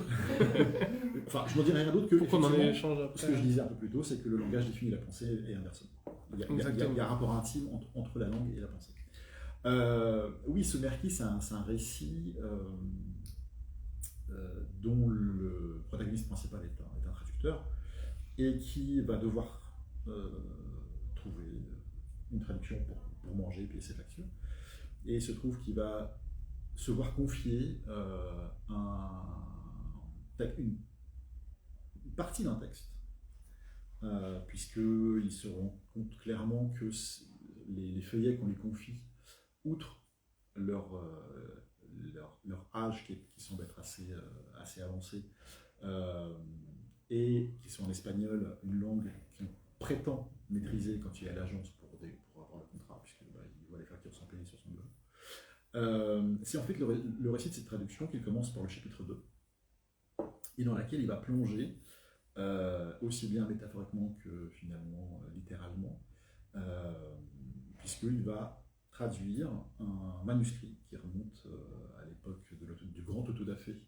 Enfin, je n'en dirai rien d'autre que. Faut qu'on en échange après. Ce que je disais un peu plus tôt, c'est que le langage définit la pensée et inversement. Il y a un rapport intime entre la langue et la pensée. Oui, Soumerki, c'est un récit dont le protagoniste principal est un traducteur et qui va devoir trouver une traduction pour manger et payer ses factures. Et il se trouve qu'il va se voir confier une partie d'un texte, puisqu'il se rend compte clairement que les feuillets qu'on lui confie, outre leur âge qui semble être assez avancé, et qui sont en espagnol, une langue qu'on prétend maîtriser quand il est à l'agence pour avoir le contrat, puisqu'il voit les factures s'empiler sur son dos. C'est en fait le récit de cette traduction qui commence par le chapitre 2, et dans laquelle il va plonger, aussi bien métaphoriquement que finalement littéralement, puisqu'il va traduire un manuscrit qui remonte à l'époque du grand autodafé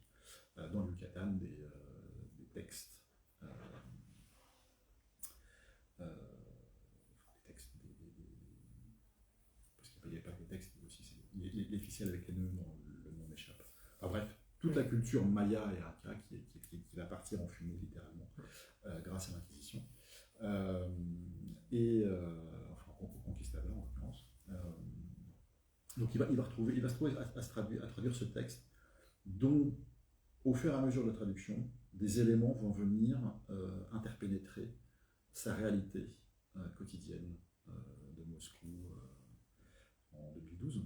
dans le Yucatan, des textes. Parce qu'il n'y a pas que des textes, mais aussi les ficelles avec les nœuds, le nom m'échappe. Enfin bref, toute la culture maya et inca qui va partir en fumée littéralement grâce à l'Inquisition. Enfin, au conquistador en l'occurrence. Donc il va se trouver à traduire ce texte dont, au fur et à mesure de la traduction, des éléments vont venir interpénétrer sa réalité quotidienne de Moscou en 2012.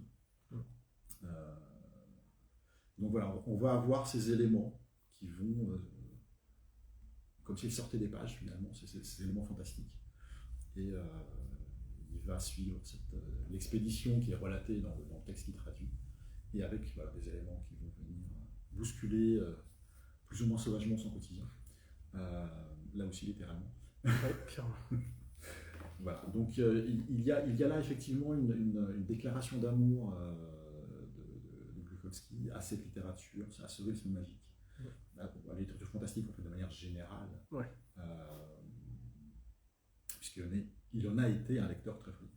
Donc voilà, on va avoir ces éléments qui vont, comme s'ils sortaient des pages finalement, ces éléments fantastiques. Et il va suivre l'expédition qui est relatée dans le texte qu'il traduit, et avec des éléments qui vont venir bousculer plus ou moins sauvagement son quotidien, là aussi littéralement. Ouais, clairement. Voilà, donc il y a là effectivement une déclaration d'amour de Gloukovski à cette littérature, à ce rythme magique, à la littérature fantastique en fait, de manière générale, Ouais. puisqu'il en a été un lecteur très friand.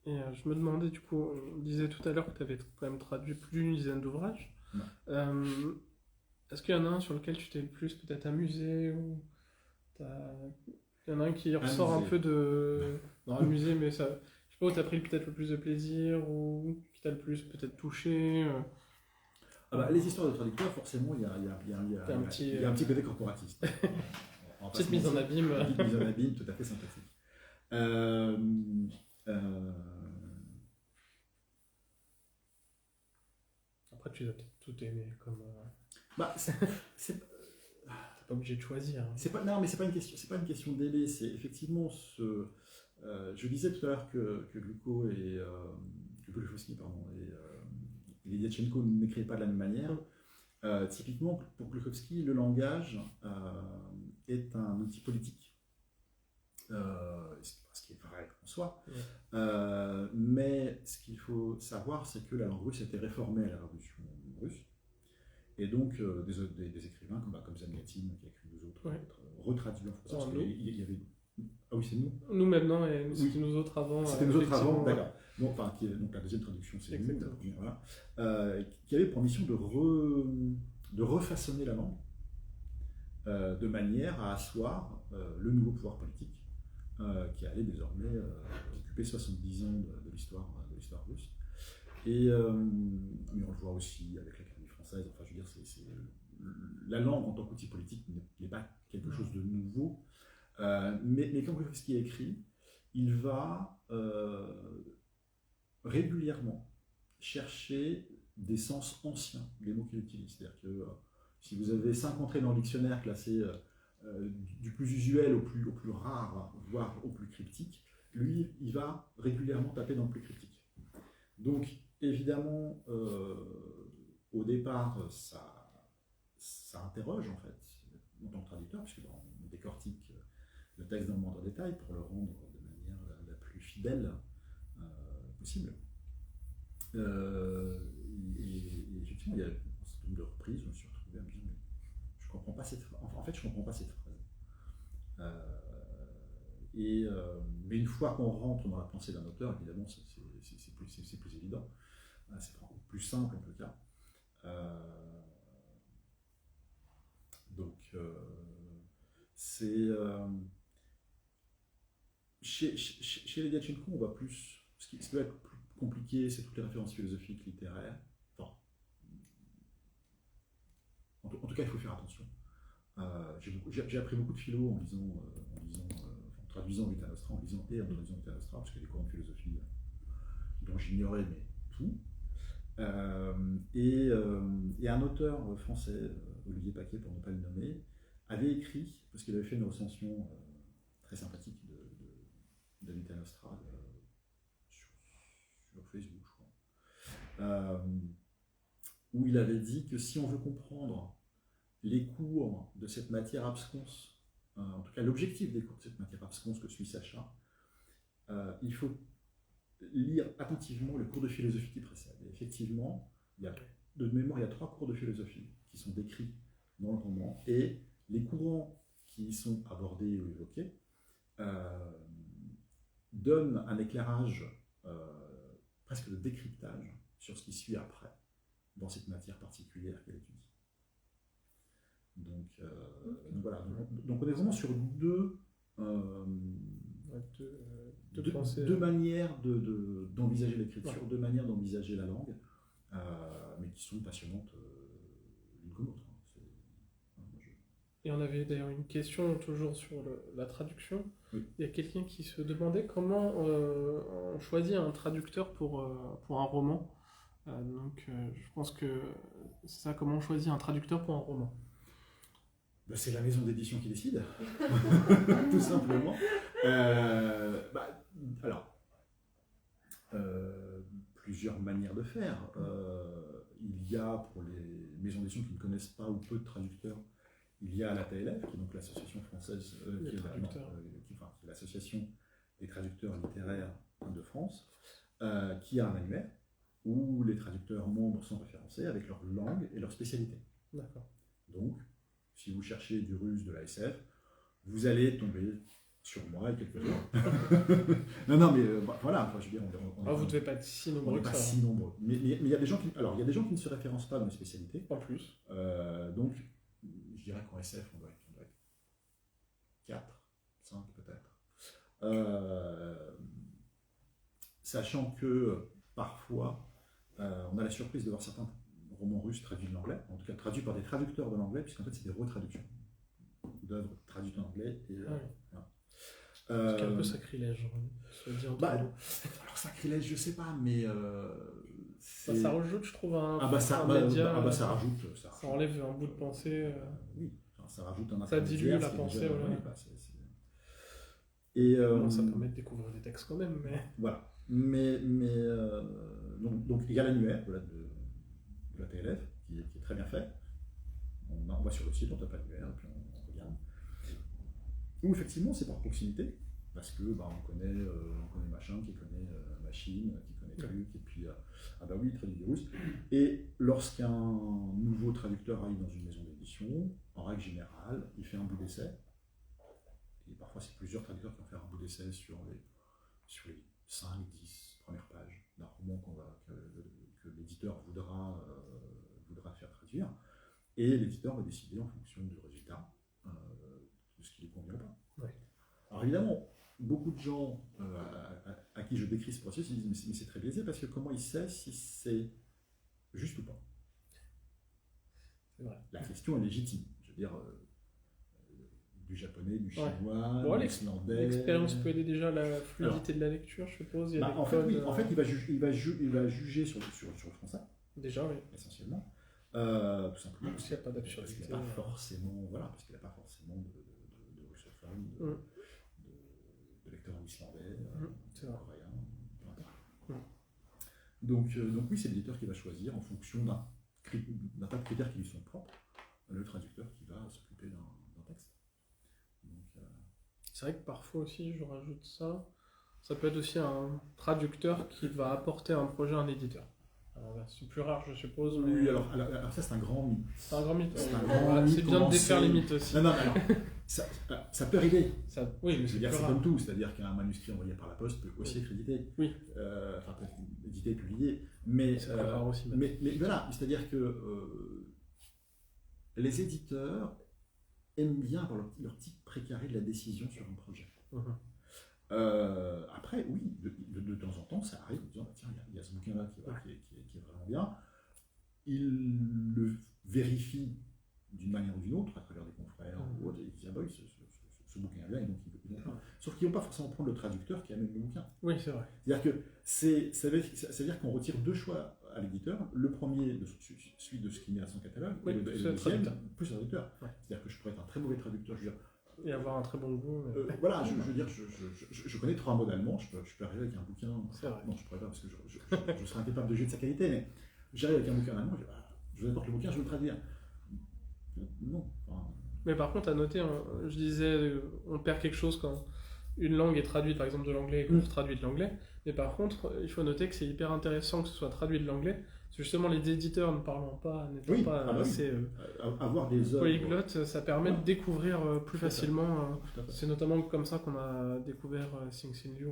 Et je me demandais, du coup, on disait tout à l'heure que tu avais quand même traduit plus d'une dizaine d'ouvrages. Est-ce qu'il y en a un sur lequel tu t'es le plus peut-être amusé, ou il y en a un qui ressort un peu de... Non, amusé, mais ça... Je sais pas, où tu as pris peut-être le plus de plaisir, ou qui t'a le plus peut-être touché Les histoires de traducteurs, forcément, il y a un petit côté corporatiste. Petite mise en abîme. Petite mise en abîme, tout à fait sympathique. Après, tu dois peut-être tout aimer, comme... C'est pas obligé de choisir. Hein. Non, mais c'est pas une question d'aimer, c'est effectivement je disais tout à l'heure que Gluko et Gloukovski, et Lidiatchenko n'écrivaient pas de la même manière. Typiquement, pour Gloukovski, le langage est un outil politique. Ce qui est vrai en soi. Ouais. Mais ce qu'il faut savoir, c'est que la langue russe a été réformée à la Révolution russe. Et donc, des écrivains comme Zamyatin, qui a écrit deux autres, retraduits en français. Il y avait... Ah oui, c'est nous. Nous maintenant, et c'était nous autres avant. C'était nous autres avant, d'accord. Donc la deuxième traduction, c'est nous. Voilà. Qui avait pour mission de refaçonner la langue de manière à asseoir le nouveau pouvoir politique qui allait désormais occuper 70 ans de l'histoire russe. Mais on le voit aussi avec l'Académie française. Enfin, je veux dire, la langue en tant qu'outil politique n'est pas quelque chose de nouveau. Mais quand Gloukovski écrit, il va régulièrement chercher des sens anciens des mots qu'il utilise. C'est-à-dire que si vous avez 5 entrées dans le dictionnaire classées du plus usuel au plus rare, voire au plus cryptique, lui, il va régulièrement taper dans le plus cryptique. Donc, évidemment, au départ, ça interroge, en fait, en tant que traducteur, puisqu'on décortique le texte dans le moindre détail pour le rendre de manière la plus fidèle possible. Et effectivement, il y a un certain nombre de reprises, je me suis retrouvé à me dire, mais je comprends pas cette phrase. En fait, je comprends pas cette phrase. Mais une fois qu'on rentre dans la pensée d'un auteur, évidemment, c'est plus évident. C'est plus simple en tout cas. Donc, c'est... Chez les Lidiatchenko, on va plus... Ce qui peut être compliqué, c'est toutes les références philosophiques, littéraires. Enfin, en tout cas, il faut faire attention. J'ai appris beaucoup de philo en traduisant Vita Nostra, en lisant et en traduisant Vita Nostra, parce qu'il y a des courants de philosophie dont j'ignorais mais tout. Et un auteur français, Olivier Paquet pour ne pas le nommer, avait écrit, parce qu'il avait fait une recension très sympathique de Vita Nostra sur Facebook, je crois, où il avait dit que si on veut comprendre les cours de cette matière absconse, en tout cas l'objectif des cours de cette matière absconse que suit Sacha, il faut lire attentivement le cours de philosophie qui précède. Et effectivement, de mémoire, il y a 3 cours de philosophie qui sont décrits dans le roman, et les courants qui y sont abordés ou évoqués donnent un éclairage presque de décryptage sur ce qui suit après, dans cette matière particulière qu'elle étudie. Donc voilà, donc on est vraiment sur deux manières d'envisager l'écriture, ouais. 2 manières d'envisager la langue, mais qui sont passionnantes l'une comme l'autre. Et on avait d'ailleurs une question toujours sur la traduction. Oui. Il y a quelqu'un qui se demandait comment on choisit un traducteur pour un roman. Je pense que c'est ça, comment on choisit un traducteur pour un roman. C'est la maison d'édition qui décide, tout simplement. Plusieurs manières de faire. Il y a, pour les maisons d'édition qui ne connaissent pas ou peu de traducteurs, il y a l'ATLF, qui est donc l'association française, qui est l'association des traducteurs littéraires de France, qui a un annuaire où les traducteurs membres sont référencés avec leur langue et leur spécialité. D'accord. Donc, si vous cherchez du russe, de la SF, vous allez tomber sur moi et quelques autres. non, mais voilà, je veux dire, vous ne devez pas être si nombreux. On n'est pas si nombreux. Mais il y a des gens qui, il y a des gens qui ne se référencent pas dans les spécialités. En plus. Donc, je dirais qu'en SF, on doit être 4, 5 peut-être. Sachant que parfois, on a la surprise de voir certains romans russes traduits de l'anglais, en tout cas traduits par des traducteurs de l'anglais, puisqu'en fait c'est des retraductions d'œuvres traduites en anglais. Et, voilà. C'est un peu sacrilège, alors sacrilège, je sais pas, mais ça rajoute, je trouve, ça rajoute. Ça enlève un bout de pensée. Oui, ça rajoute un ça dilue la pensée. Et ça permet de découvrir des textes quand même. Mais... Voilà. Donc il y a l'annuaire de la TLF qui est très bien fait. On va sur le site, on tape annuaire, et puis on regarde. Ou effectivement, c'est par proximité, parce que on connaît machin, qui connaît machine, qui connaît truc, et puis il traduit du russe. Et lorsqu'un nouveau traducteur arrive dans une maison d'édition, en règle générale, il fait un bout d'essai. Et parfois, c'est plusieurs traducteurs qui vont faire un bout d'essai sur les 5-10 premières pages d'un roman que l'éditeur voudra faire traduire, et l'éditeur va décider en fonction du résultat de ce qui lui convient ou pas. Ouais. Alors évidemment, beaucoup de gens à qui je décris ce processus disent mais c'est très biaisé, parce que comment il sait si c'est juste ou pas? C'est vrai. La question est légitime. Je veux dire, du japonais, du chinois, du islandais. L'expérience peut aider déjà la fluidité de la lecture, je suppose. En fait, il va juger sur le français. Déjà, oui. Essentiellement. Tout simplement. Parce qu'il n'y a pas d'absurdité. Parce qu'il n'y a pas forcément, de russophone, de lecteurs en islandais, coréen, peu importe. Donc oui, c'est l'éditeur qui va choisir en fonction d'un tas de critères qui lui sont propres, le traducteur qui va s'occuper d'un texte. C'est vrai que parfois aussi, je rajoute ça peut être aussi un traducteur qui va apporter un projet à un éditeur. C'est plus rare, je suppose. Mais... Oui, alors ça, c'est un grand mythe. C'est un grand mythe. C'est bien de défaire les mythes aussi. Non, alors, ça peut arriver. Oui, mais c'est comme tout, c'est-à-dire qu'un manuscrit envoyé par la poste peut aussi être édité. Oui. Peut être édité et publié. Mais, c'est très rare aussi. Mais voilà, c'est-à-dire que les éditeurs aiment bien avoir leur petit précaré de la décision sur un projet. Après, oui, de temps en temps, ça arrive en disant, bah, tiens, il y a ce bouquin-là qui est vraiment bien. Il le vérifie d'une manière ou d'une autre, à travers des confrères ou autres, et il dit, ah bah oui, ce bouquin est bien, et donc il veut bien. Sauf qu'ils ne vont pas forcément prendre le traducteur qui a même le bouquin. Oui, c'est vrai. C'est-à-dire que ça veut dire qu'on retire 2 choix à l'éditeur. Le premier, celui de ce qu'il met à son catalogue, Oui, et le plus le deuxième, traducteur. plus le traducteur. Ouais. C'est-à-dire que je pourrais être un très mauvais traducteur. Je veux dire, Et avoir un très bon goût. voilà, je veux dire, je connais 3 mots d'allemand, je peux arriver avec un bouquin. C'est vrai. Non, je pourrais pas parce que je serais incapable de juger de sa qualité, mais j'arrive avec un bouquin en allemand, je vous apporte le bouquin, je veux le traduire. Non. Enfin, Mais par contre, à noter, je disais, on perd quelque chose quand une langue est traduite, par exemple de l'anglais, et qu'on traduit de l'anglais. Mais par contre, il faut noter que c'est hyper intéressant que ce soit traduit de l'anglais, parce que justement, les éditeurs n'étant pas assez avoir des œuvres polyglottes, ça permet de découvrir plus Tout à fait. facilement. Tout à fait. C'est notamment comme ça qu'on a découvert Sing Sing Liu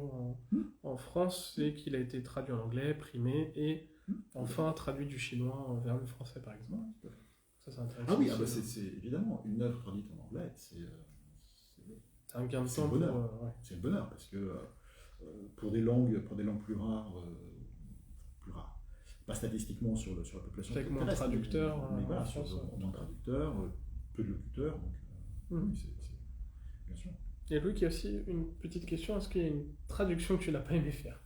en France, c'est qu'il a été traduit en anglais, primé, et enfin traduit du chinois vers le français, par exemple. Ça, c'est intéressant. Ah oui, aussi, c'est évidemment une œuvre traduite en anglais, c'est un gain de c'est temps le bonheur. ouais. C'est le bonheur parce que pour des langues plus rares, pas statistiquement sur la population Avec moins de terrestre, traducteurs, mais voilà, en sur France, moins de traducteurs, peu de locuteurs, donc oui, c'est bien sûr. Et Louis, qui a aussi une petite question, est-ce qu'il y a une traduction que tu n'as pas aimé faire?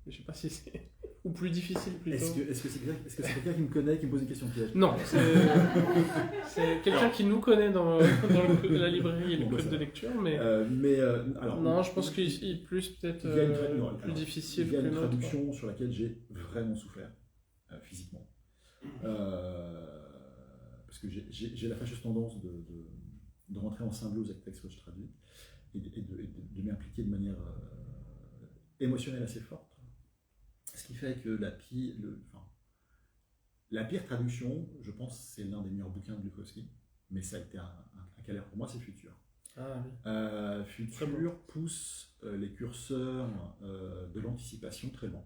Je sais pas si c'est... Ou plus difficile plutôt. Est-ce que c'est quelqu'un qui me connaît, qui me pose une question piège? Non, c'est quelqu'un qui nous connaît dans la librairie et le club de lecture, mais... alors, non, je pense qu'il est plus peut-être plus difficile il y a que une l'autre. traduction sur laquelle j'ai vraiment souffert, physiquement. Parce que j'ai la fâcheuse tendance de rentrer en symbiose avec le texte que je traduis et de m'impliquer de manière émotionnelle assez forte. Ce qui fait que la pire traduction, je pense, c'est l'un des meilleurs bouquins de Bukowski, mais ça a été un calvaire pour moi, c'est Futur. Ah, oui. Futur pousse les curseurs de l'anticipation très loin.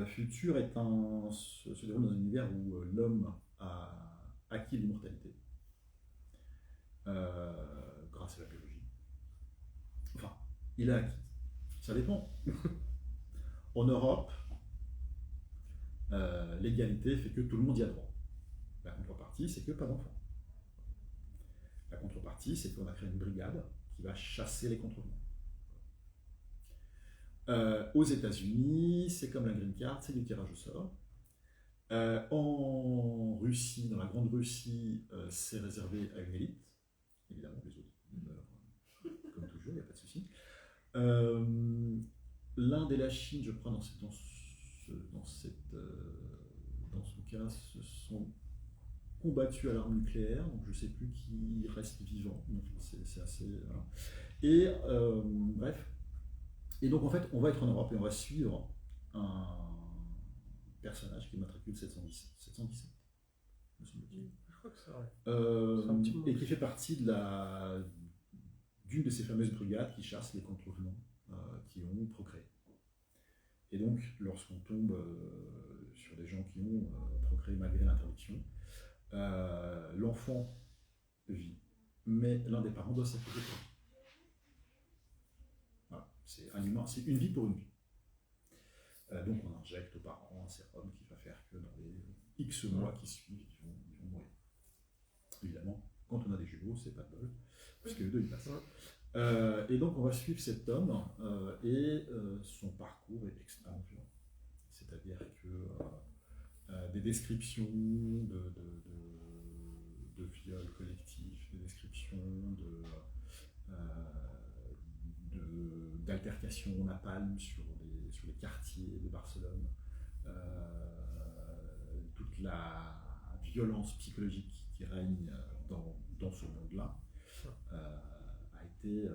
Futur se déroule dans un univers où l'homme a acquis l'immortalité grâce à la biologie. Enfin, il a acquis. Ça dépend. En Europe, l'égalité fait que tout le monde y a droit. La contrepartie, c'est que pas d'enfants. La contrepartie, c'est qu'on a créé une brigade qui va chasser les contrevenants. Aux États-Unis, c'est comme la Green Card, c'est du tirage au sort. En Russie, dans la Grande Russie, c'est réservé à une élite. Évidemment, les autres meurent comme toujours, il n'y a pas de souci. L'Inde et la Chine, je crois, dans ce cas, se sont combattus à l'arme nucléaire, donc je ne sais plus qui reste vivant, donc c'est assez... Voilà. Et bref, et donc en fait, on va être en Europe et on va suivre un personnage qui est matricule 717, me semble-t-il. Je crois que c'est vrai. Et qui fait partie d'une de ces fameuses brigades qui chassent les contrevenants qui ont procréé. Et donc, lorsqu'on tombe sur des gens qui ont procréé malgré l'interdiction, l'enfant vit, mais l'un des parents doit sacrifier pour lui. Voilà, c'est un humain, c'est une vie pour une vie. Donc on injecte aux parents un sérum qui va faire que dans les X mois qui suivent, ils vont mourir. Évidemment, quand on a des jumeaux, c'est pas de bol, puisque les deux ils passent. Et donc on va suivre cet homme et son parcours est extrêmement violent. C'est-à-dire que des descriptions de viols collectifs, des descriptions d'altercations au napalm sur les quartiers de Barcelone, toute la violence psychologique qui règne dans ce monde-là. A été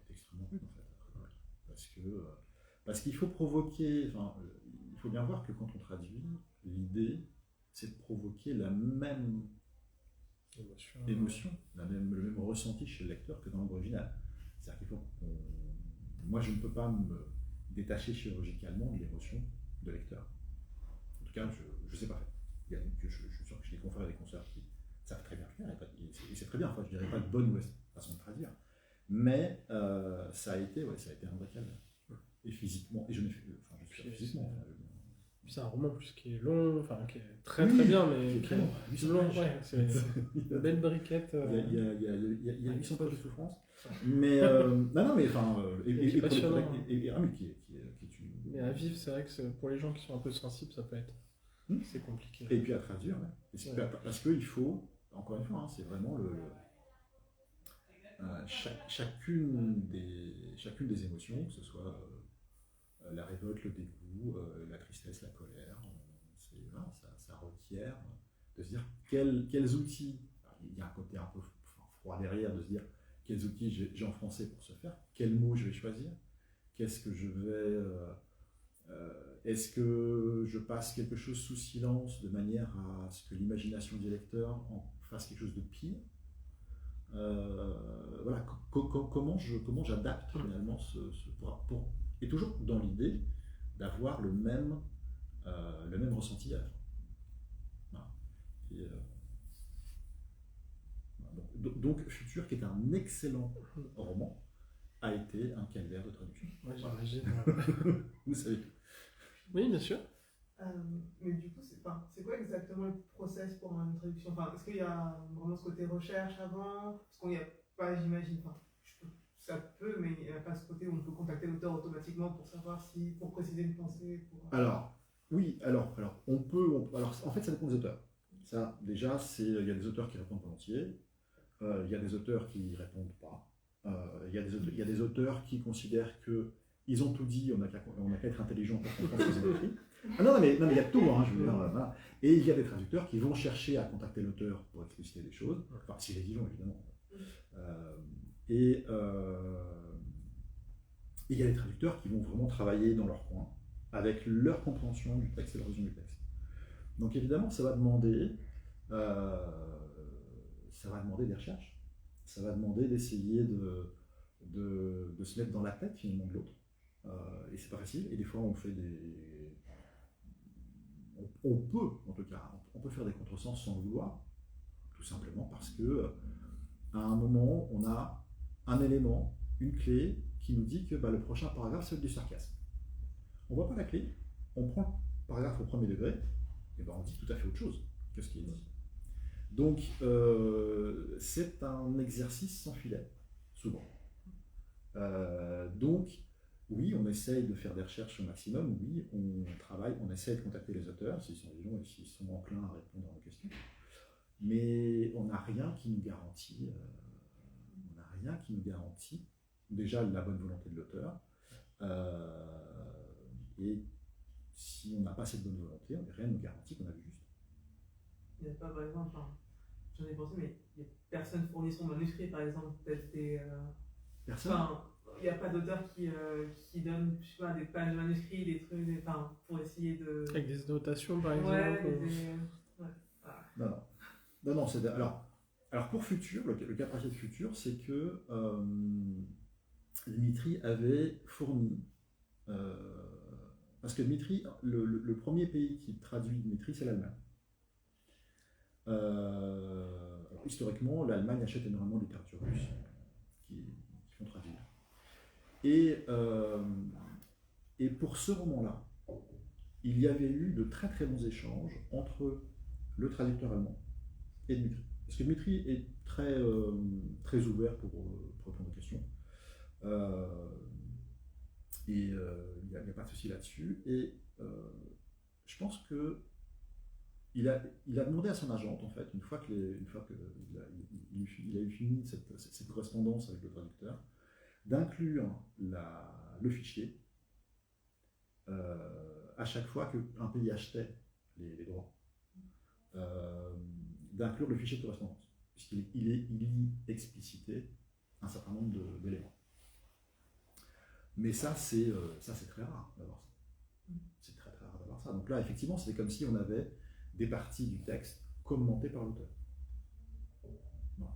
extrêmement rude en fait, parce qu'il faut provoquer, il faut bien voir que quand on traduit, l'idée c'est de provoquer la même émotion, le même ressenti chez le lecteur que dans l'œuvre originale. C'est-à-dire qu'il faut moi je ne peux pas me détacher chirurgicalement de l'émotion de lecteur. En tout cas, je ne sais pas faire. Je suis sûr que j'ai des confrères et des consoeurs qui savent très bien faire, et c'est très bien, enfin, je ne dirais pas de bonne façon de traduire. Mais ça a été un vrai calvaire. Et physiquement, et je n'ai fait, enfin, je suis Puis, physiquement. C'est un roman en plus qui est long, enfin qui est très Oui, très bien, mais qui est très long, 800 long, pages. ouais, c'est une belle briquette. Il y a 800 pages de souffrance. Mais non, mais enfin, Et passionnant. mais qui est une. Mais à vivre, c'est vrai que pour les gens qui sont un peu sensibles, ça peut être. C'est compliqué. Et puis à traduire, ouais. Parce qu'il faut, encore une fois, hein, c'est vraiment chacune des émotions, que ce soit la révolte, le dégoût, la tristesse, la colère, voilà, ça requiert de se dire quels outils, il y a un côté un peu froid derrière, de se dire quels outils j'ai en français pour ce faire, quels mots je vais choisir, qu'est-ce que je vais... est-ce que je passe quelque chose sous silence de manière à ce que l'imagination du lecteur en fasse quelque chose de pire? Voilà, comment j'adapte finalement et toujours dans l'idée d'avoir le même ressenti à la fin. Voilà. Et, donc Futur, qui est un excellent roman, a été un calvaire de traduction. Ouais, j'imagine. Vous savez tout. Oui, bien sûr. Mais du coup, c'est quoi exactement le process pour une traduction? Est-ce qu'il y a vraiment ce côté recherche avant? Parce qu'on n'y a pas, j'imagine, ça peut, mais il n'y a pas ce côté où on peut contacter l'auteur automatiquement pour savoir pour préciser une pensée. Alors, oui, alors on peut, alors en fait ça dépend des auteurs. Ça, déjà, il y a des auteurs qui répondent volontiers, il y a des auteurs qui ne répondent pas, il y a des auteurs qui considèrent qu'ils ont tout dit, on n'a qu'à être intelligent pour comprendre ce qu'ils ont écrit. Ah non, mais il y a tout, hein, je veux dire, voilà. Et il y a des traducteurs qui vont chercher à contacter l'auteur pour expliciter des choses, enfin, s'il est vivant, évidemment. Et il y a des traducteurs qui vont vraiment travailler dans leur coin, avec leur compréhension du texte et leur vision du texte. Donc évidemment, ça va demander des recherches, ça va demander d'essayer de se mettre dans la tête finalement de l'autre. Et c'est pas facile, et des fois on fait on peut, en tout cas, on peut faire des contresens sans le vouloir, tout simplement parce que à un moment, on a un élément, une clé, qui nous dit que le prochain paragraphe, c'est du sarcasme. On ne voit pas la clé, on prend le paragraphe au premier degré, et on dit tout à fait autre chose que ce qui est dit. Donc, c'est un exercice sans filet, souvent. Donc, oui, on essaye de faire des recherches au maximum, oui, on travaille, on essaye de contacter les auteurs, s'ils sont vivants et s'ils sont enclins à répondre à nos questions. Mais on n'a rien qui nous garantit, déjà la bonne volonté de l'auteur, et si on n'a pas cette bonne volonté, rien ne nous garantit qu'on a vu juste. Il n'y a pas, par exemple, j'en ai pensé, mais personne fournit son manuscrit, par exemple, peut-être des... Personne. Il n'y a pas d'auteur qui donne, je sais pas, des pages de manuscrits, des trucs, pour essayer de... Avec des annotations, par exemple. Ouais, Non, c'est... Alors pour Futur, le cas pratique de Futur, c'est que Dmitri avait fourni... parce que Dmitri, le premier pays qui traduit Dmitri, c'est l'Allemagne. Alors, historiquement, l'Allemagne achète énormément de littérature russe qui font traduire. Et pour ce roman-là, il y avait eu de très très bons échanges entre le traducteur allemand et Dmitri. Parce que Dmitri est très, très ouvert pour répondre aux questions. Il n'y a pas de souci là-dessus. Et je pense que il a demandé à son agente, en fait, une fois qu'il a eu fini cette correspondance avec le traducteur, d'inclure le fichier à chaque fois qu'un pays achetait les droits, d'inclure le fichier de correspondance, puisqu'il y explicité un certain nombre d'éléments. Mais ça, c'est très rare d'avoir ça. C'est très très rare d'avoir ça. Donc là, effectivement, c'est comme si on avait des parties du texte commentées par l'auteur. Voilà.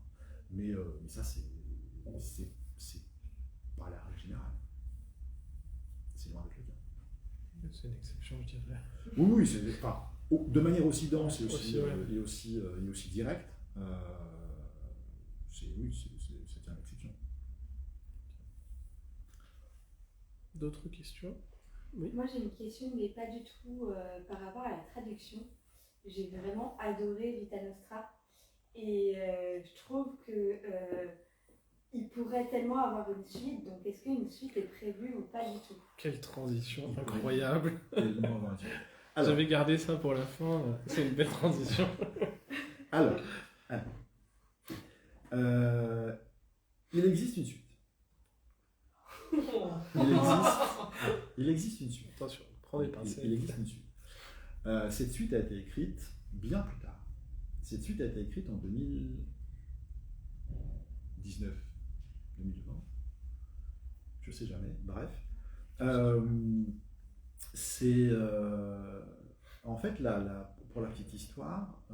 Mais ça, c'est pas la règle générale. C'est loin d'être le cas. C'est une exception, je dirais. Oui, c'est pas. De manière aussi dense et aussi ouais. directe, oui, c'était une exception. D'autres questions? Oui. Moi j'ai une question, mais pas du tout par rapport à la traduction. J'ai vraiment adoré Vita Nostra et je trouve que il pourrait tellement avoir une suite. Donc est-ce qu'une suite est prévue ou pas du tout? Quelle transition incroyable! Tellement aventure. Alors, J'avais gardé ça pour la fin, c'est une belle transition. alors, il existe une suite. Il existe une suite. Attention, prends des pincettes. Il existe une suite. Cette suite a été écrite bien plus tard. Cette suite a été écrite en 2019, 2020. Je sais jamais. Bref. En fait, pour la petite histoire,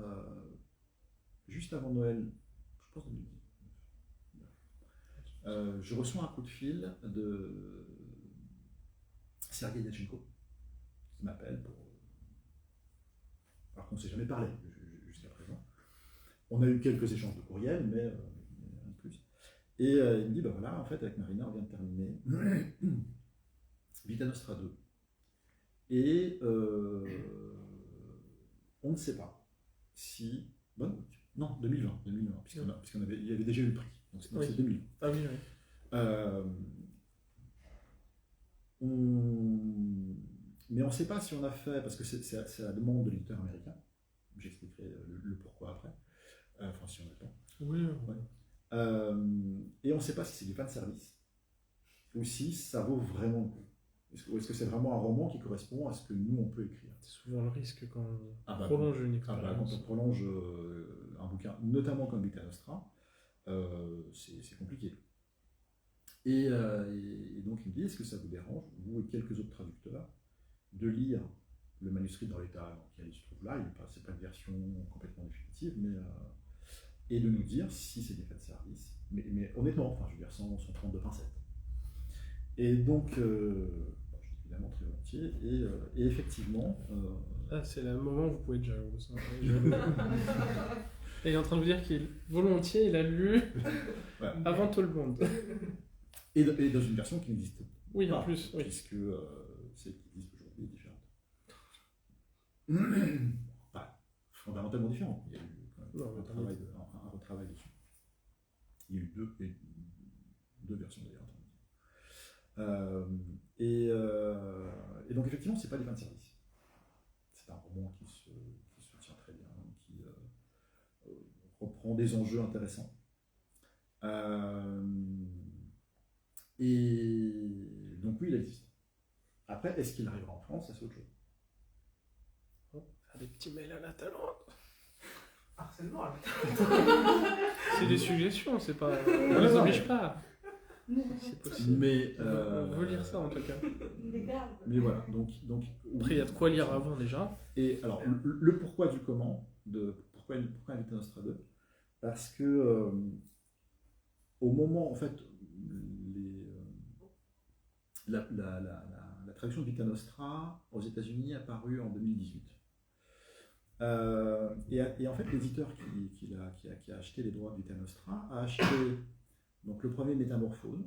juste avant Noël, je pense 2019, je reçois un coup de fil de Sergei Yachenko qui m'appelle alors qu'on ne s'est jamais parlé jusqu'à présent. On a eu quelques échanges de courriel, mais rien de plus. Et il me dit, voilà, en fait, avec Marina, on vient de terminer Vita Nostra 2. Et on ne sait pas si... non, 2020, puisqu'il y avait déjà eu le prix. Donc c'est 2020. Ah oui, oui. Mais on ne sait pas si on a fait, parce que c'est à la demande de l'éditeur américain. J'expliquerai le pourquoi après. Enfin, si on a le temps. Oui. Ouais. Et on ne sait pas si c'est du fan service ou si ça vaut vraiment le coup. Est-ce que c'est vraiment un roman qui correspond à ce que nous on peut écrire? C'est souvent le risque quand on prolonge une expérience. Quand on prolonge un bouquin, notamment comme Vita Nostra, c'est compliqué. Et donc il me dit, est-ce que ça vous dérange, vous et quelques autres traducteurs, de lire le manuscrit dans l'état dans lequel il se trouve là, c'est pas une version complètement définitive, et de nous dire si c'est des faits de service, mais honnêtement, enfin je veux dire sans prendre de pincettes. Et donc, je dis évidemment très volontiers, et effectivement... c'est le moment où vous pouvez être jaloux. Et il est en train de vous dire qu'il volontiers, il a lu avant tout le monde. Et dans une version qui n'existe pas. Oui, en plus, oui. Puisque celle qui existe aujourd'hui est différente. Fondamentalement différente. Il y a eu quand même un retravail dessus. Il y a eu deux versions d'ailleurs. Et donc effectivement, c'est pas des fins de service. C'est un roman qui se tient très bien, qui reprend des enjeux intéressants. Et donc oui, il existe. Après, est-ce qu'il arrivera en France? Ça, c'est autre chose. Faire des petits mails à la Talente. Harcèlement, là. C'est des suggestions, c'est pas... On les oblige pas. C'est possible. Mais on veut lire ça en tout cas. Mais voilà, donc après il y a de quoi lire avant déjà. Et alors le pourquoi du comment pourquoi Vita Nostra 2, parce que au moment en fait la traduction de Vita Nostra aux États-Unis est apparue en 2018. Et en fait l'éditeur qui a acheté les droits de Vita Nostra a acheté donc le premier Métamorphose,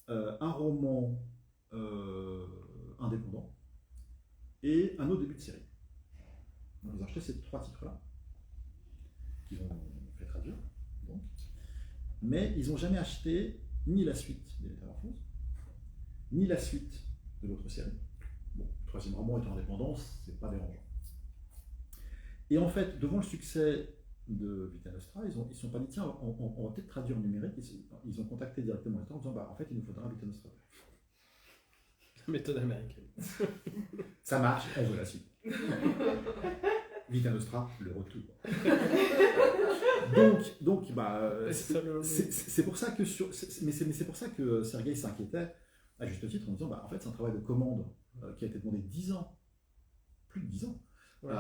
un roman indépendant et un autre début de série. Donc, ils ont acheté ces trois titres-là, qu'ils ont fait traduire. Donc. Mais ils n'ont jamais acheté ni la suite des Métamorphoses, ni la suite de l'autre série. Bon, le troisième roman étant indépendant, c'est pas dérangeant. Et en fait, devant le succès de Vita Nostra, ils ne sont pas dit tiens, on va peut-être traduire en numérique. Ils ont contacté directement l'éditeur en disant en fait il nous faudra Vita Nostra. Méthode américaine. Ça marche, on veut la suite. Vita Nostra, le retour. Donc c'est pour ça que c'est pour ça que Sergei s'inquiétait à juste titre en disant en fait c'est un travail de commande qui a été demandé 10 ans, plus de 10 ans. Ouais.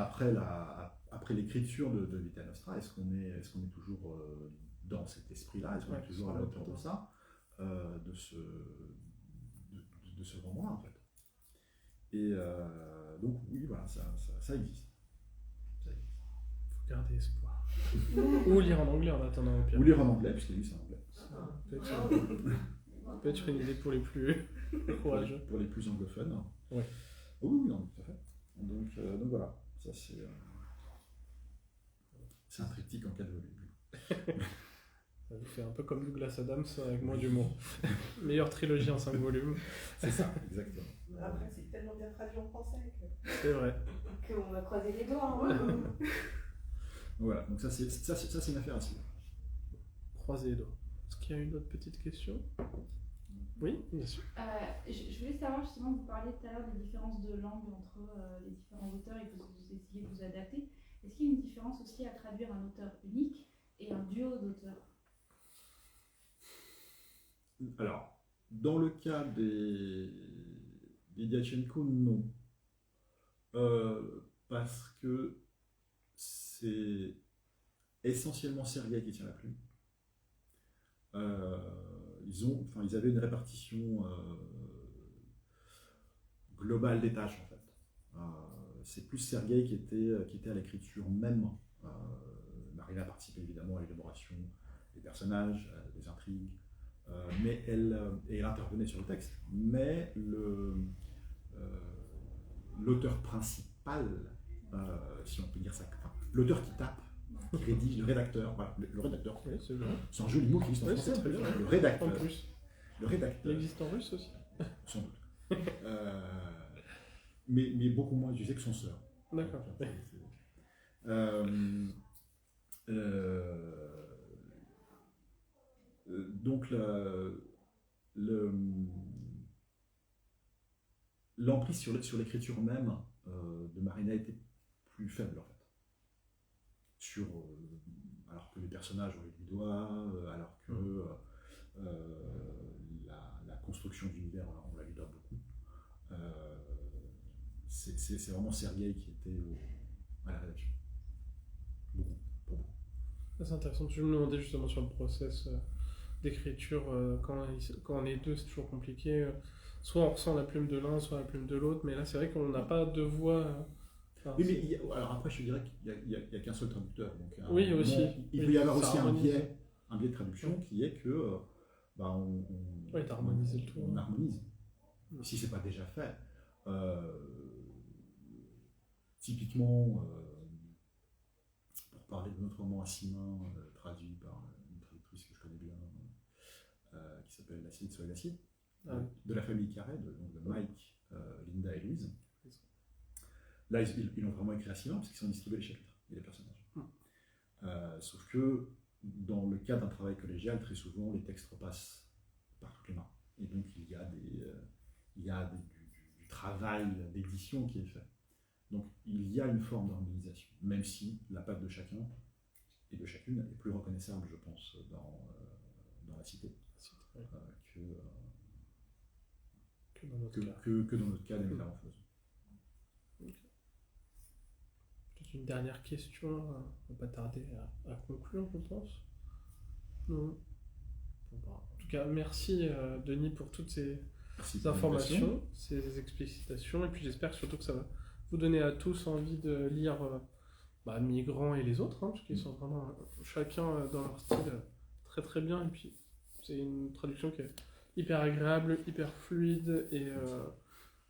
Après l'écriture de Vita Nostra, est-ce qu'on est toujours dans cet esprit-là? Est-ce qu'on est toujours à la hauteur de ça, de ce roman-là, en fait? Et donc, oui, voilà, ça existe. Il faut garder espoir. Ou lire en anglais en attendant au pire. Ou lire en anglais, puisque lui c'est en anglais. Peut-être une idée pour les plus courageux. Pour les plus anglophones. Ouais. Oui, non, tout à fait. Donc voilà, ça c'est un triptyque en 4 volumes. Ça vous fait un peu comme Douglas Adams avec moins d'humour. Meilleure trilogie en 5 volumes. C'est ça, exactement. Après, c'est tellement bien traduit en français que. C'est vrai. Qu'on va croiser les doigts. Hein. Voilà, donc ça c'est une affaire à suivre. Croisez les doigts. Est-ce qu'il y a une autre petite question? Oui, bien sûr. Je voulais savoir justement, vous parliez tout à l'heure des différences de langue entre les différents auteurs et que vous essayez de vous adapter. Est-ce qu'il y a une différence aussi à traduire un auteur unique et un duo d'auteurs? Alors, dans le cas des Diatchenko, non. Parce que c'est essentiellement Sergueï qui tient la plume. Ils avaient une répartition globale des tâches en fait. C'est plus Sergueï qui était à l'écriture même. Marina participait évidemment à l'élaboration des personnages, des intrigues, mais elle intervenait sur le texte. Mais l'auteur principal, si on peut dire ça, enfin, l'auteur qui tape, qui rédige, le rédacteur, voilà, le rédacteur, Oui, c'est bien. c'est un joli mot qui existe en Oui, français, c'est très bien. le rédacteur. En plus. Le Il rédacteur, existe en russe aussi. sans doute. Mais beaucoup moins utilisé que son sœur. D'accord. Donc l'emprise sur l'écriture même de Marina était plus faible en fait. Alors que les personnages on les lui doit, alors que la construction d'univers on la lui doit beaucoup. C'est vraiment Sergueï qui était à la rédaction. Beaucoup, pour beaucoup. C'est intéressant. Je me demandais justement sur le process d'écriture, quand on est deux, c'est toujours compliqué. Soit on ressent la plume de l'un, soit la plume de l'autre, mais là c'est vrai qu'on n'a pas de voix. Oui, mais alors après, je dirais qu'il n'y a qu'un seul traducteur. Donc oui, aussi. Il peut y avoir ça aussi un harmonise. biais de traduction qui est que Oui, t'as harmonisé le tout. on harmonise. Si ce n'est pas déjà fait. Typiquement, pour parler de notre roman Assimin, traduit par une traductrice que je connais bien, qui s'appelle L'acide sur l'acide, de la famille Carré, de Mike, Linda et Louise. Là, ils ont vraiment écrit Assimin parce qu'ils sont distribués les chapitres et les personnages. Sauf que dans le cas d'un travail collégial, très souvent, les textes repassent par toutes les mains. Et donc, il y a du travail d'édition qui est fait. Donc, il y a une forme d'harmonisation, même si la patte de chacun et de chacune est plus reconnaissable, je pense, dans la cité Que dans notre cas. que dans notre cas des métamorphoses. Peut-être une dernière question, on va pas tarder à conclure, je pense. Non. Bon, bah, en tout cas, merci Denis pour toutes ces informations, ces explicitations, et puis j'espère surtout que ça va vous donner à tous envie de lire Migrants et les autres, parce qu'ils sont vraiment chacun dans leur style très très bien, et puis c'est une traduction qui est hyper agréable, hyper fluide, et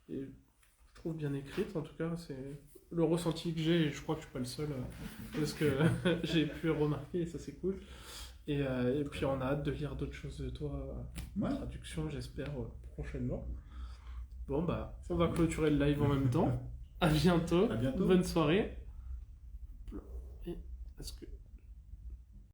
je trouve bien écrite. En tout cas, c'est le ressenti que j'ai, et je crois que je suis pas le seul, parce que j'ai pu remarquer, et ça c'est cool. Et puis on a hâte de lire d'autres choses de toi, traduction, j'espère, prochainement. Bon bah, on va clôturer le live en même temps. À bientôt. À bientôt. Bonne soirée. Et est-ce que